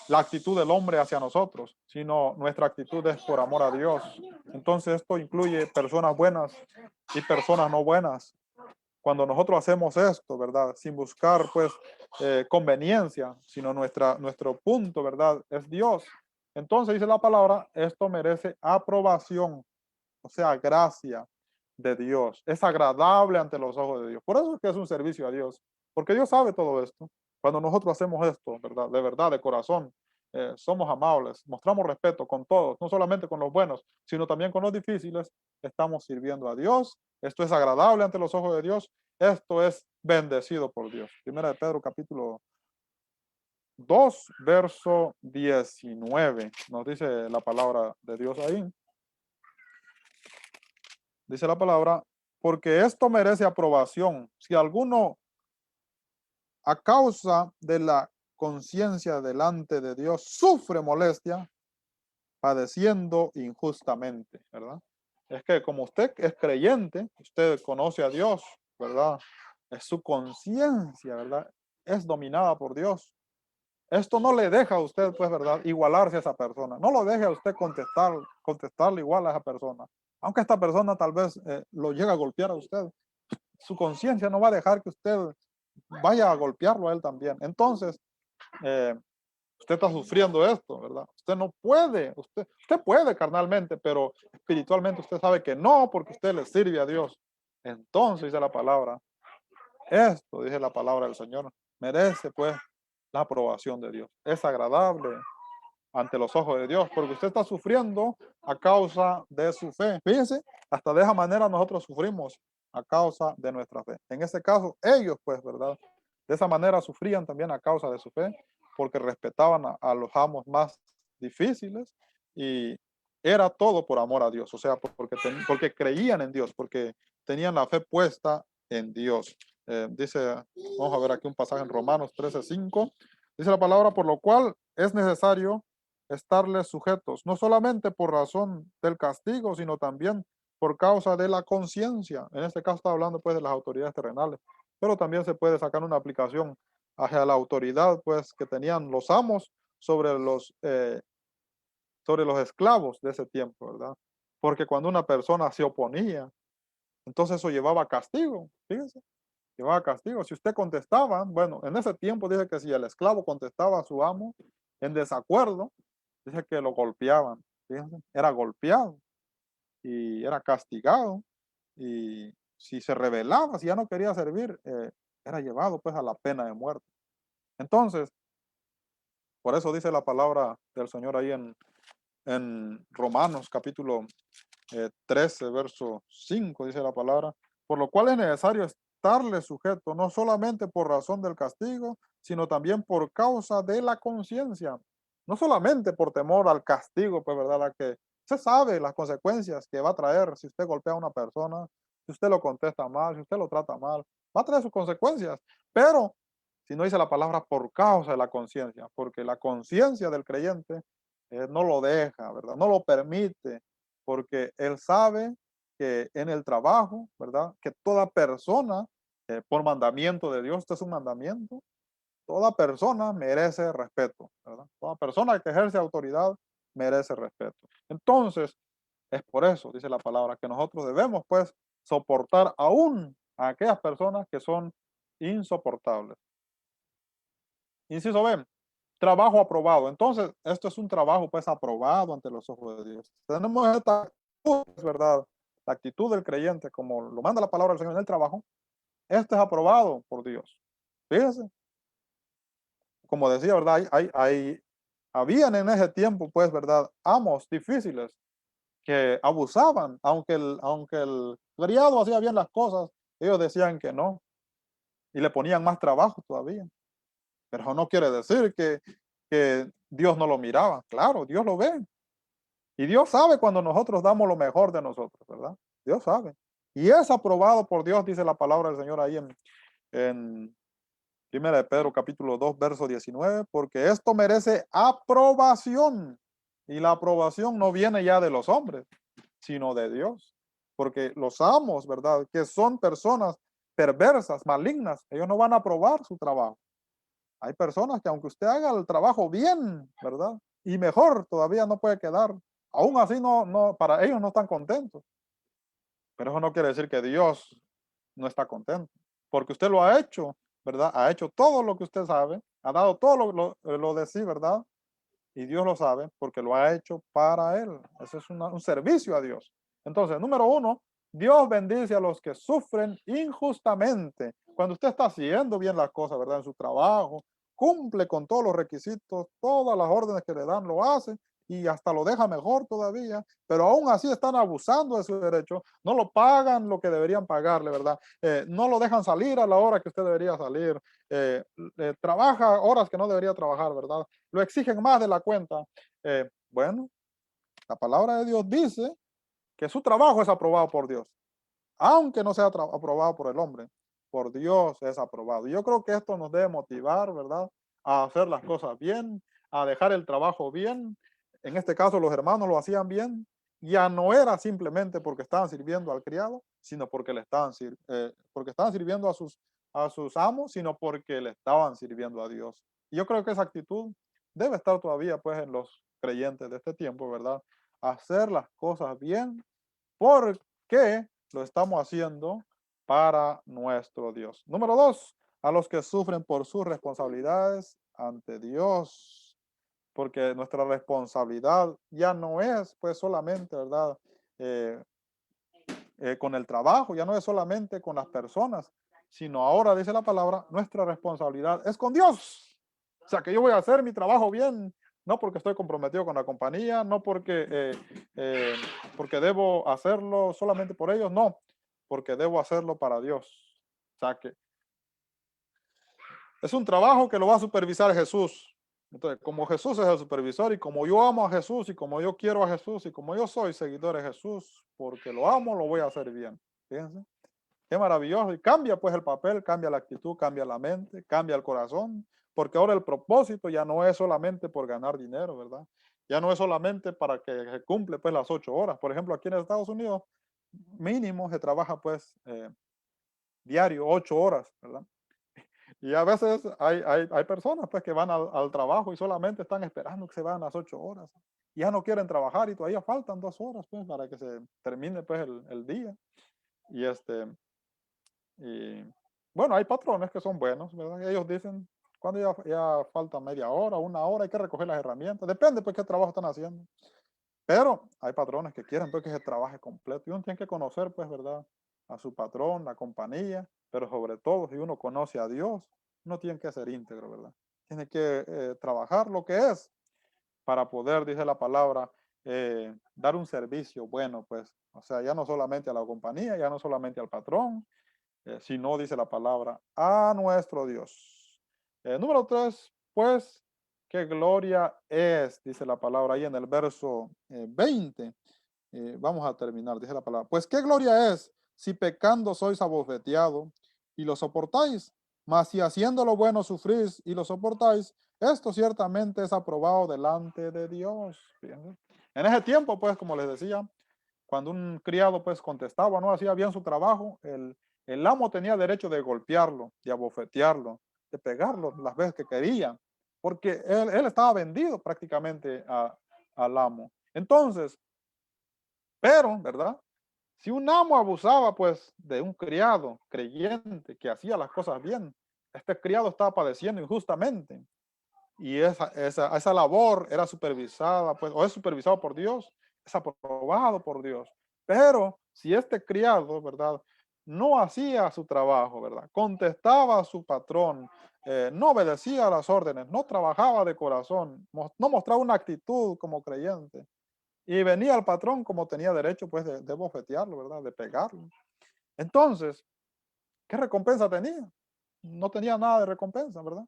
la actitud del hombre hacia nosotros, sino nuestra actitud es por amor a Dios. Entonces esto incluye personas buenas y personas no buenas. Cuando nosotros hacemos esto, ¿verdad? Sin buscar pues conveniencia, sino nuestro punto, ¿verdad? Es Dios. Entonces dice la palabra, esto merece aprobación, o sea, gracia de Dios. Es agradable ante los ojos de Dios. Por eso es que es un servicio a Dios, porque Dios sabe todo esto. Cuando nosotros hacemos esto, verdad, de corazón, somos amables, mostramos respeto con todos, no solamente con los buenos, sino también con los difíciles, estamos sirviendo a Dios. Esto es agradable ante los ojos de Dios. Esto es bendecido por Dios. Primera de Pedro, capítulo 2, verso 19. Nos dice la palabra de Dios ahí. Dice la palabra, porque esto merece aprobación. Si alguno, a causa de la conciencia delante de Dios, sufre molestia, padeciendo injustamente, ¿verdad? Es que como usted es creyente, usted conoce a Dios, ¿verdad? Es su conciencia, ¿verdad? Es dominada por Dios. Esto no le deja a usted, pues, ¿verdad? Igualarse a esa persona. No lo deje a usted contestarle igual a esa persona. Aunque esta persona tal vez lo llegue a golpear a usted. Su conciencia no va a dejar que usted vaya a golpearlo a él también. Entonces, eh, usted está sufriendo esto, ¿verdad? Usted no puede, usted puede carnalmente, pero espiritualmente usted sabe que no, porque usted le sirve a Dios. Entonces, dice la palabra, esto, dice la palabra del Señor, merece pues la aprobación de Dios. Es agradable ante los ojos de Dios, porque usted está sufriendo a causa de su fe. Fíjense, hasta de esa manera nosotros sufrimos a causa de nuestra fe. En este caso, ellos, pues, ¿verdad? De esa manera sufrían también a causa de su fe, porque respetaban a los amos más difíciles y era todo por amor a Dios, o sea, porque creían en Dios, porque tenían la fe puesta en Dios. Dice, vamos a ver aquí un pasaje en Romanos 13:5, dice la palabra, por lo cual es necesario estarles sujetos, no solamente por razón del castigo, sino también por causa de la conciencia. En este caso está hablando pues de las autoridades terrenales, pero también se puede sacar una aplicación hacia la autoridad pues que tenían los amos sobre los esclavos de ese tiempo, ¿verdad? Porque cuando una persona se oponía, entonces eso llevaba castigo, fíjense, llevaba castigo. Si usted contestaba, bueno, en ese tiempo dice que si el esclavo contestaba a su amo en desacuerdo, dice que lo golpeaban, fíjense, era golpeado y era castigado. Y si se rebelaba, si ya no quería servir, era llevado pues a la pena de muerte. Entonces, por eso dice la palabra del Señor ahí en Romanos capítulo 13, verso 5, dice la palabra, por lo cual es necesario estarle sujeto, no solamente por razón del castigo, sino también por causa de la conciencia. No solamente por temor al castigo, pues, ¿verdad? La que se sabe las consecuencias que va a traer si usted golpea a una persona, si usted lo contesta mal, si usted lo trata mal, va a traer sus consecuencias. Pero, si no dice la palabra por causa de la conciencia, porque la conciencia del creyente no lo deja, ¿verdad? No lo permite, porque él sabe que en el trabajo, ¿verdad? Que toda persona, por mandamiento de Dios, esto es un mandamiento, toda persona merece respeto, ¿verdad? Toda persona que ejerce autoridad merece respeto. Entonces, es por eso, dice la palabra, que nosotros debemos, pues, soportar aún a aquellas personas que son insoportables. Inciso B, trabajo aprobado. Entonces, esto es un trabajo, pues, aprobado ante los ojos de Dios. Tenemos esta actitud, es verdad, la actitud del creyente, como lo manda la palabra del Señor en el trabajo, esto es aprobado por Dios. Fíjense, como decía, ¿verdad? Habían en ese tiempo, pues, ¿verdad? Amos difíciles que abusaban, aunque el criado hacía bien las cosas, ellos decían que no y le ponían más trabajo todavía. Pero eso no quiere decir que Dios no lo miraba. Claro, Dios lo ve. Y Dios sabe cuando nosotros damos lo mejor de nosotros, ¿verdad? Dios sabe. Y es aprobado por Dios, dice la palabra del Señor ahí en 1 de Pedro capítulo 2, verso 19, porque esto merece aprobación. Y la aprobación no viene ya de los hombres, sino de Dios. Porque los amos, ¿verdad? Que son personas perversas, malignas, ellos no van a aprobar su trabajo. Hay personas que aunque usted haga el trabajo bien, ¿verdad? Y mejor todavía no puede quedar. Aún así para ellos no están contentos. Pero eso no quiere decir que Dios no está contento. Porque usted lo ha hecho, ¿verdad? Ha hecho todo lo que usted sabe, ha dado todo lo de sí, ¿verdad? Y Dios lo sabe porque lo ha hecho para Él. Ese es un servicio a Dios. Entonces, número uno, Dios bendice a los que sufren injustamente. Cuando usted está haciendo bien las cosas, ¿verdad? En su trabajo, cumple con todos los requisitos, todas las órdenes que le dan, lo hace y hasta lo deja mejor todavía, pero aún así están abusando de su derecho, no lo pagan lo que deberían pagarle, ¿verdad? No lo dejan salir a la hora que usted debería salir, trabaja horas que no debería trabajar, ¿verdad? Lo exigen más de la cuenta. Bueno, la palabra de Dios dice que su trabajo es aprobado por Dios, aunque no sea aprobado por el hombre, por Dios es aprobado. Y yo creo que esto nos debe motivar, ¿verdad? A hacer las cosas bien, a dejar el trabajo bien. En este caso, los hermanos lo hacían bien. Ya no era simplemente porque estaban sirviendo al criado, sino porque porque estaban sirviendo a sus amos, sino porque le estaban sirviendo a Dios. Y yo creo que esa actitud debe estar todavía pues en los creyentes de este tiempo, ¿verdad? Hacer las cosas bien porque lo estamos haciendo para nuestro Dios. Número dos, a los que sufren por sus responsabilidades ante Dios, porque nuestra responsabilidad ya no es pues solamente, ¿verdad? Eh, con el trabajo, ya no es solamente con las personas, sino ahora dice la palabra, nuestra responsabilidad es con Dios. O sea, que yo voy a hacer mi trabajo bien, no porque estoy comprometido con la compañía, no eh, porque debo hacerlo solamente por ellos, no, porque debo hacerlo para Dios. O sea, que es un trabajo que lo va a supervisar Jesús. Entonces, como Jesús es el supervisor y como yo amo a Jesús y como yo quiero a Jesús y como yo soy seguidor de Jesús, porque lo amo, lo voy a hacer bien. Fíjense. Qué maravilloso. Y cambia pues el papel, cambia la actitud, cambia la mente, cambia el corazón, porque ahora el propósito ya no es solamente por ganar dinero, ¿verdad? Ya no es solamente para que se cumple pues las 8 horas. Por ejemplo, aquí en Estados Unidos, mínimo se trabaja pues diario 8 horas, ¿verdad? Y a veces hay personas pues que van al trabajo y solamente están esperando que se vayan las 8 horas. Ya no quieren trabajar y todavía faltan 2 horas pues para que se termine pues el día. Y y bueno, hay patrones que son buenos, ¿verdad? Ellos dicen, cuando ya falta media hora, 1 hora, hay que recoger las herramientas. Depende, pues, qué trabajo están haciendo. Pero hay patrones que quieren, pues, que se trabaje completo. Y uno tiene que conocer, pues, ¿verdad? A su patrón, la compañía, pero sobre todo, si uno conoce a Dios, uno tiene que ser íntegro, ¿verdad? Tiene que trabajar lo que es para poder, dice la palabra, dar un servicio bueno, pues, o sea, ya no solamente a la compañía, ya no solamente al patrón, si no dice la palabra, a nuestro Dios. Número tres, pues, qué gloria es, dice la palabra ahí en el verso 20. Vamos a terminar, dice la palabra. Pues qué gloria es si pecando sois abofeteado y lo soportáis, mas si haciendo lo bueno sufrís y lo soportáis, esto ciertamente es aprobado delante de Dios. Fíjense. En ese tiempo, pues, como les decía, cuando un criado pues contestaba, no hacía bien su trabajo, el amo tenía derecho de golpearlo, de abofetearlo, de pegarlo las veces que quería, porque él estaba vendido prácticamente al amo. Entonces, pero, ¿verdad? Si un amo abusaba pues de un criado creyente que hacía las cosas bien, este criado estaba padeciendo injustamente y esa labor era supervisada, pues, o es supervisado por Dios, es aprobado por Dios. Pero si este criado, ¿verdad? No hacía su trabajo, ¿verdad? Contestaba a su patrón, no obedecía a las órdenes, no trabajaba de corazón, no mostraba una actitud como creyente. Y venía el patrón como tenía derecho pues de bofetearlo, ¿verdad? De pegarlo. Entonces, ¿qué recompensa tenía? No tenía nada de recompensa, ¿verdad?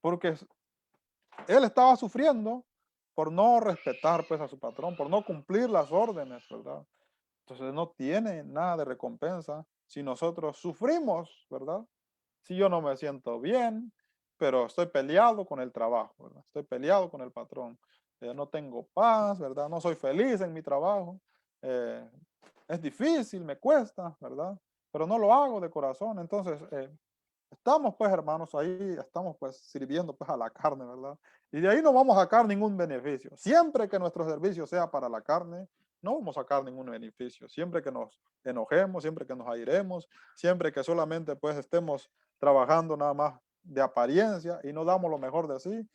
Porque él estaba sufriendo por no respetar pues a su patrón, por no cumplir las órdenes, ¿verdad? Entonces no tiene nada de recompensa si nosotros sufrimos, ¿verdad? Si yo no me siento bien, pero estoy peleado con el trabajo, ¿verdad? Estoy peleado con el patrón. No tengo paz, ¿verdad? No soy feliz en mi trabajo. eh, es difícil, me cuesta, ¿verdad? Pero no lo hago de corazón. Entonces, estamos pues, hermanos, ahí estamos pues sirviendo pues a la carne, ¿verdad? Y de ahí no vamos a sacar ningún beneficio. Siempre que nuestro servicio sea para la carne, no vamos a sacar ningún beneficio. Siempre que nos enojemos, siempre que nos airemos, siempre que solamente pues estemos trabajando nada más de apariencia y no damos lo mejor de sí,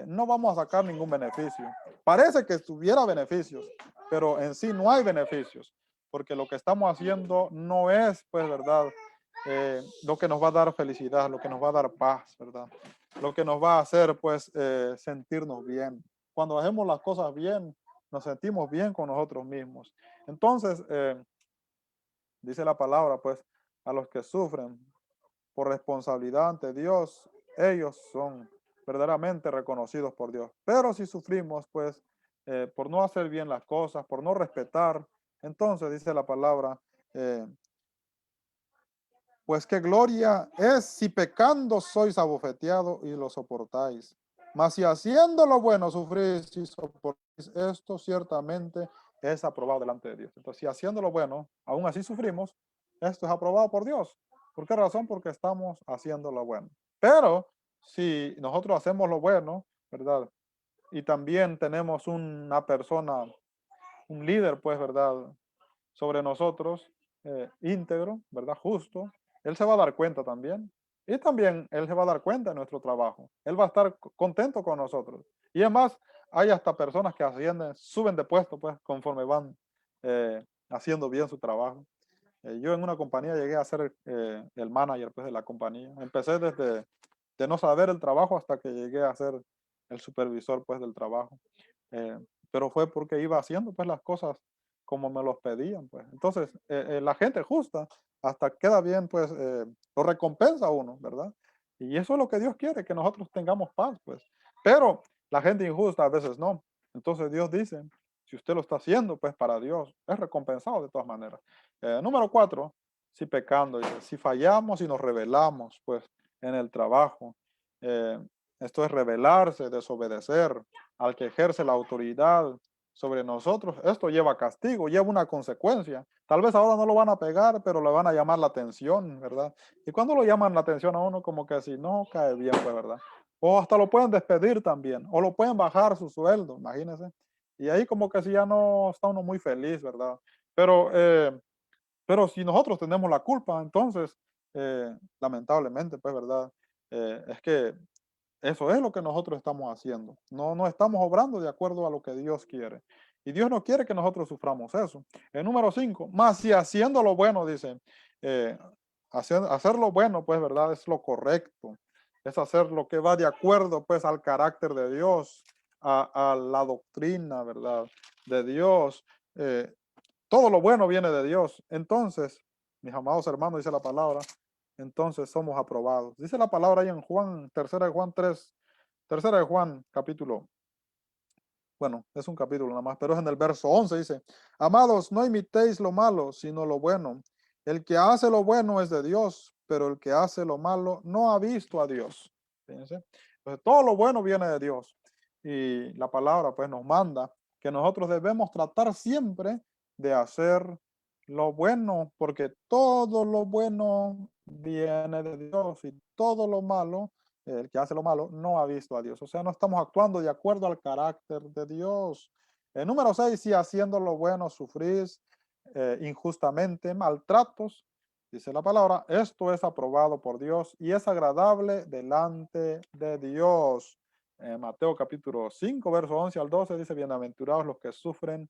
no vamos a sacar ningún beneficio. Parece que tuviera beneficios, pero en sí no hay beneficios, porque lo que estamos haciendo no es, pues, verdad, lo que nos va a dar felicidad, lo que nos va a dar paz, ¿verdad? Lo que nos va a hacer, pues, sentirnos bien. Cuando hacemos las cosas bien, nos sentimos bien con nosotros mismos. Entonces, dice la palabra, pues, a los que sufren por responsabilidad ante Dios, ellos son verdaderamente reconocidos por Dios. Pero si sufrimos, pues, por no hacer bien las cosas, por no respetar, entonces dice la palabra, eh, pues qué gloria es si pecando sois abofeteados y lo soportáis. Mas si haciendo lo bueno sufrís y soportáis, esto ciertamente es aprobado delante de Dios. Entonces, si haciendo lo bueno, aún así sufrimos, esto es aprobado por Dios. ¿Por qué razón? Porque estamos haciendo lo bueno. Pero si nosotros hacemos lo bueno, ¿verdad? Y también tenemos una persona, un líder, pues, ¿verdad? Sobre nosotros, íntegro, ¿verdad? Justo, Él se va a dar cuenta también. Y también Él se va a dar cuenta de nuestro trabajo. Él va a estar contento con nosotros. Y además, hay hasta personas que ascienden, suben de puesto, pues, conforme van haciendo bien su trabajo. Yo en una compañía llegué a ser el manager, pues, de la compañía. Empecé desde de no saber el trabajo hasta que llegué a ser el supervisor, pues, del trabajo. Eh, pero fue porque iba haciendo, pues, las cosas como me los pedían, pues. Entonces, la gente justa hasta queda bien, pues, lo recompensa a uno, ¿verdad? Y eso es lo que Dios quiere, que nosotros tengamos paz, pues. Pero la gente injusta a veces no. Entonces Dios dice, si usted lo está haciendo, pues para Dios, es recompensado de todas maneras. Número 4, si pecando, dice, si fallamos y nos rebelamos, pues, en el trabajo. eh, Esto es rebelarse, desobedecer al que ejerce la autoridad sobre nosotros. Esto lleva castigo, lleva una consecuencia. Tal vez ahora no lo van a pegar, pero le van a llamar la atención, ¿verdad? Y cuando lo llaman la atención a uno, como que si no cae bien, pues, ¿verdad? O hasta lo pueden despedir también, o lo pueden bajar su sueldo, imagínense. Y ahí como que si ya no está uno muy feliz, ¿verdad? Pero, pero si nosotros tenemos la culpa, entonces, lamentablemente, pues, ¿verdad? Es que eso es lo que nosotros estamos haciendo. No estamos obrando de acuerdo a lo que Dios quiere. Y Dios no quiere que nosotros suframos eso. El número 5, más si haciendo lo bueno, dice, eh, hacer lo bueno, pues, ¿verdad? Es lo correcto. Es hacer lo que va de acuerdo, pues, al carácter de Dios, a la doctrina, ¿verdad? De Dios. Eh, Todo lo bueno viene de Dios. Entonces, mis amados hermanos, dice la palabra, entonces somos aprobados. Dice la palabra ahí en Juan, tercera de Juan 3, tercera de Juan, capítulo, bueno, es un capítulo nada más, pero es en el verso 11, dice, amados, no imitéis lo malo, sino lo bueno. El que hace lo bueno es de Dios, pero el que hace lo malo no ha visto a Dios. Fíjense. Entonces, todo lo bueno viene de Dios. Y la palabra pues nos manda que nosotros debemos tratar siempre de hacer lo bueno, porque todo lo bueno viene de Dios y todo lo malo, el que hace lo malo, no ha visto a Dios. O sea, no estamos actuando de acuerdo al carácter de Dios. Número 6, si haciendo lo bueno sufrís injustamente maltratos, dice la palabra, esto es aprobado por Dios y es agradable delante de Dios. Mateo capítulo 5, verso 11 al 12 dice, bienaventurados los que sufren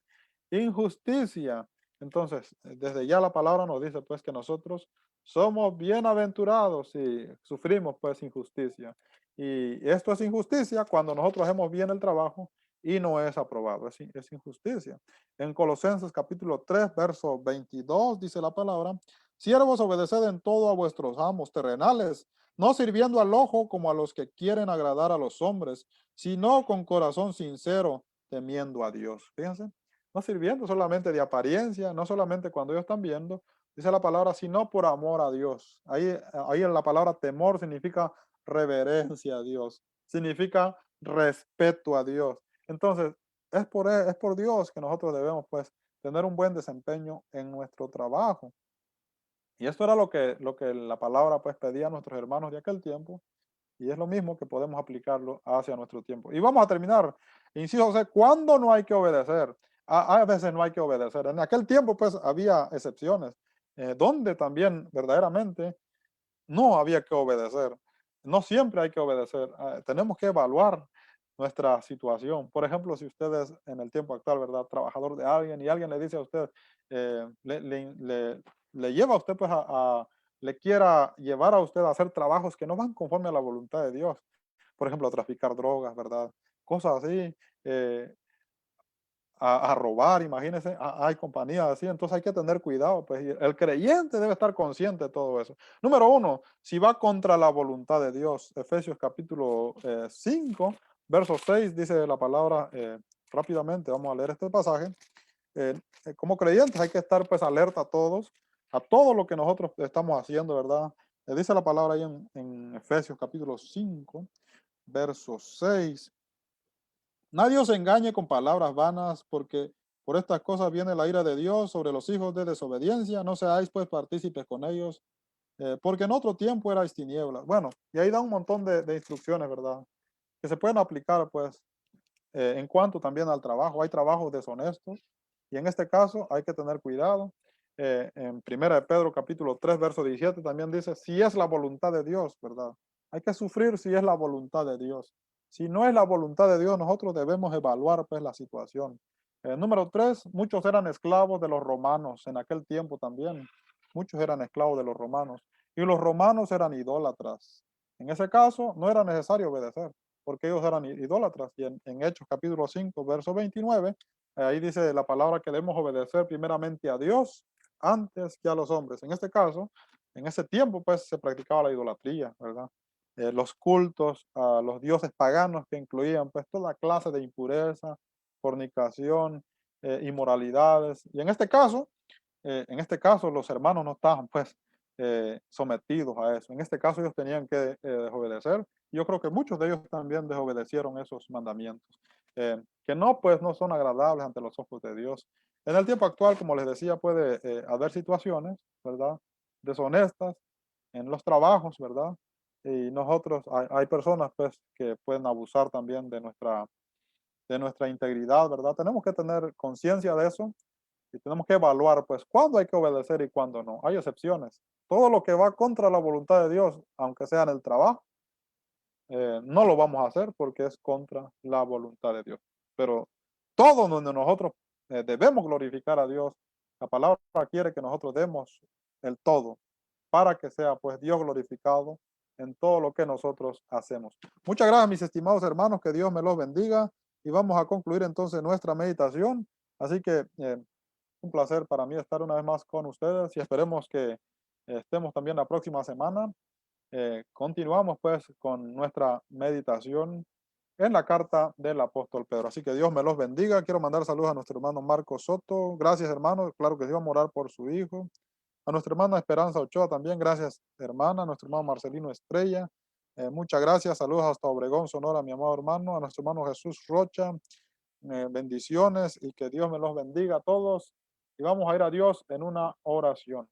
injusticia, Entonces, desde ya la palabra nos dice pues que nosotros somos bienaventurados si sufrimos pues injusticia. Y esto es injusticia cuando nosotros hacemos bien el trabajo y no es aprobado, es injusticia. En Colosenses capítulo 3, verso 22 dice la palabra, siervos, obedeced en todo a vuestros amos terrenales, no sirviendo al ojo como a los que quieren agradar a los hombres, sino con corazón sincero, temiendo a Dios. Fíjense, no sirviendo solamente de apariencia, no solamente cuando ellos están viendo, dice la palabra, sino por amor a Dios. Ahí en la palabra temor significa reverencia a Dios, significa respeto a Dios. Entonces, es por Dios que nosotros debemos pues tener un buen desempeño en nuestro trabajo. Y esto era lo que la palabra pues pedía a nuestros hermanos de aquel tiempo, y es lo mismo que podemos aplicarlo hacia nuestro tiempo. Y vamos a terminar. Inciso José, ¿cuándo no hay que obedecer? A veces no hay que obedecer. En aquel tiempo pues había excepciones, donde también verdaderamente no había que obedecer. No siempre hay que obedecer. Tenemos que evaluar nuestra situación. Por ejemplo, si usted es en el tiempo actual, ¿verdad? Trabajador de alguien y alguien le dice a usted, le lleva a usted pues le quiera llevar a usted a hacer trabajos que no van conforme a la voluntad de Dios. Por ejemplo, a traficar drogas, ¿verdad? Cosas así. eh, a robar, imagínense, hay compañías así, entonces hay que tener cuidado, pues y el creyente debe estar consciente de todo eso. Número uno, si va contra la voluntad de Dios, Efesios capítulo 5, verso 6, dice la palabra rápidamente, vamos a leer este pasaje. Como creyentes hay que estar pues alerta a todo lo que nosotros estamos haciendo, ¿verdad? Dice la palabra ahí en Efesios capítulo 5, verso 6. Nadie os engañe con palabras vanas, porque por estas cosas viene la ira de Dios sobre los hijos de desobediencia. No seáis pues partícipes con ellos, porque en otro tiempo erais tinieblas. Bueno, y ahí da un montón de instrucciones, ¿verdad? Que se pueden aplicar pues en cuanto también al trabajo. Hay trabajos deshonestos y en este caso hay que tener cuidado. En Primera de Pedro capítulo 3 verso 17 también dice, si es la voluntad de Dios, ¿verdad? Hay que sufrir si es la voluntad de Dios. Si no es la voluntad de Dios, nosotros debemos evaluar pues la situación. Número 3, muchos eran esclavos de los romanos en aquel tiempo también. Muchos eran esclavos de los romanos y los romanos eran idólatras. En ese caso no era necesario obedecer porque ellos eran idólatras. Y en Hechos capítulo 5, verso 29, ahí dice la palabra que debemos obedecer primeramente a Dios antes que a los hombres. En este caso, en ese tiempo, pues se practicaba la idolatría, ¿verdad? Los cultos a los dioses paganos que incluían pues toda clase de impureza, fornicación, inmoralidades. Y en este caso los hermanos no estaban pues sometidos a eso. En este caso ellos tenían que desobedecer. Yo creo que muchos de ellos también desobedecieron esos mandamientos, que no pues no son agradables ante los ojos de Dios. En el tiempo actual, como les decía, puede haber situaciones, ¿verdad? Deshonestas en los trabajos, ¿verdad? Y nosotros, hay personas pues que pueden abusar también de nuestra integridad, ¿verdad? Tenemos que tener conciencia de eso y tenemos que evaluar, pues, cuándo hay que obedecer y cuándo no. Hay excepciones. Todo lo que va contra la voluntad de Dios, aunque sea en el trabajo, no lo vamos a hacer porque es contra la voluntad de Dios. Pero todo donde nosotros debemos glorificar a Dios, la palabra quiere que nosotros demos el todo para que sea, pues, Dios glorificado en todo lo que nosotros hacemos. Muchas gracias, mis estimados hermanos, que Dios me los bendiga y vamos a concluir entonces nuestra meditación. Así que un placer para mí estar una vez más con ustedes y esperemos que estemos también la próxima semana. Continuamos pues con nuestra meditación en la carta del apóstol Pedro. Así que Dios me los bendiga. Quiero mandar saludos a nuestro hermano Marco Soto. Gracias, hermano. Claro que sí, vamos a orar por su hijo. A nuestra hermana Esperanza Ochoa también. Gracias, hermana. A nuestro hermano Marcelino Estrella. Muchas gracias. Saludos hasta Obregón, Sonora, mi amado hermano. A nuestro hermano Jesús Rocha. Bendiciones y que Dios me los bendiga a todos. Y vamos a ir a Dios en una oración.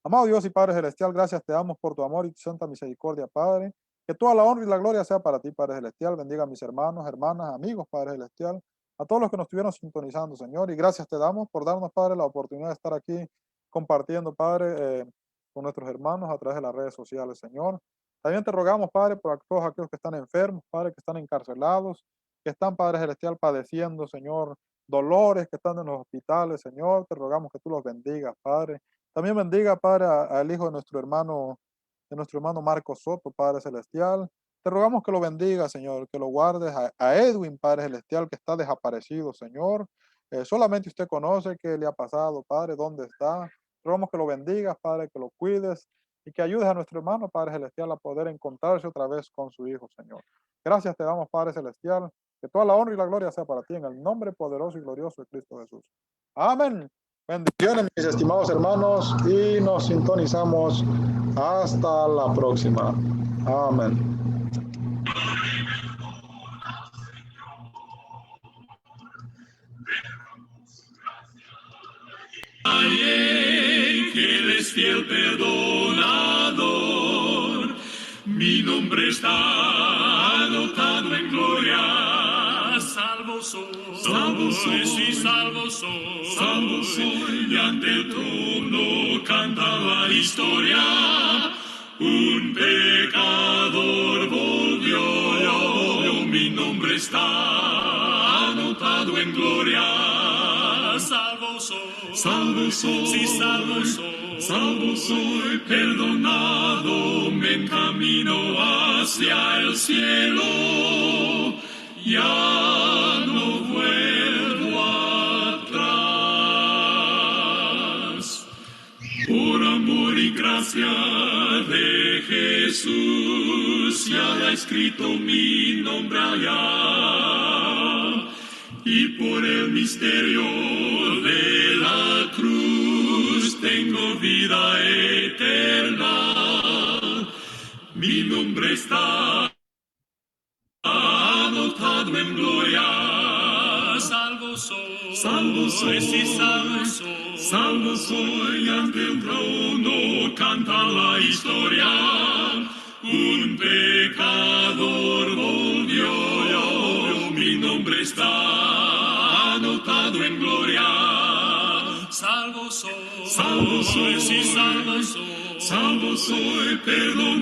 Amado Dios y Padre Celestial, gracias te damos por tu amor y tu santa misericordia, Padre. Que toda la honra y la gloria sea para ti, Padre Celestial. Bendiga a mis hermanos, hermanas, amigos, Padre Celestial. A todos los que nos estuvieron sintonizando, Señor. Y gracias te damos por darnos, Padre, la oportunidad de estar aquí compartiendo, Padre, con nuestros hermanos a través de las redes sociales, Señor. También te rogamos, Padre, por todos aquellos que están enfermos, Padre, que están encarcelados, que están, Padre Celestial, padeciendo, Señor, dolores, que están en los hospitales, Señor, te rogamos que tú los bendigas, Padre. También bendiga, Padre, al hijo de nuestro hermano Marcos Soto, Padre Celestial. Te rogamos que lo bendiga, Señor, que lo guardes a Edwin, Padre Celestial, que está desaparecido, Señor. Solamente usted conoce qué le ha pasado, Padre, dónde está. Te rogamos que lo bendigas, Padre, que lo cuides y que ayudes a nuestro hermano, Padre Celestial, a poder encontrarse otra vez con su hijo, Señor. Gracias te damos, Padre Celestial. Que toda la honra y la gloria sea para ti, en el nombre poderoso y glorioso de Cristo Jesús. Amén. Bendiciones, mis estimados hermanos, y nos sintonizamos hasta la próxima. Amén. Que Él es fiel perdonador. Mi nombre está anotado en gloria. Salvo soy, sí, salvo soy. Y ante el trono canta la historia. Un pecador volvió. Mi nombre está anotado en gloria. Salvo soy, sí, salvo soy, perdonado, me encamino hacia el cielo, ya no vuelvo atrás. Por amor y gracia de Jesús, ya ha escrito mi nombre allá. Y por el misterio de la cruz tengo vida eterna. Mi nombre está anotado en gloria. Salvo soy, sí, salvo soy. Ante el trono canta la historia. Un pecador volvió. Mi nombre está anotado en gloria. Salvo soy, sí, salvo soy, perdonado.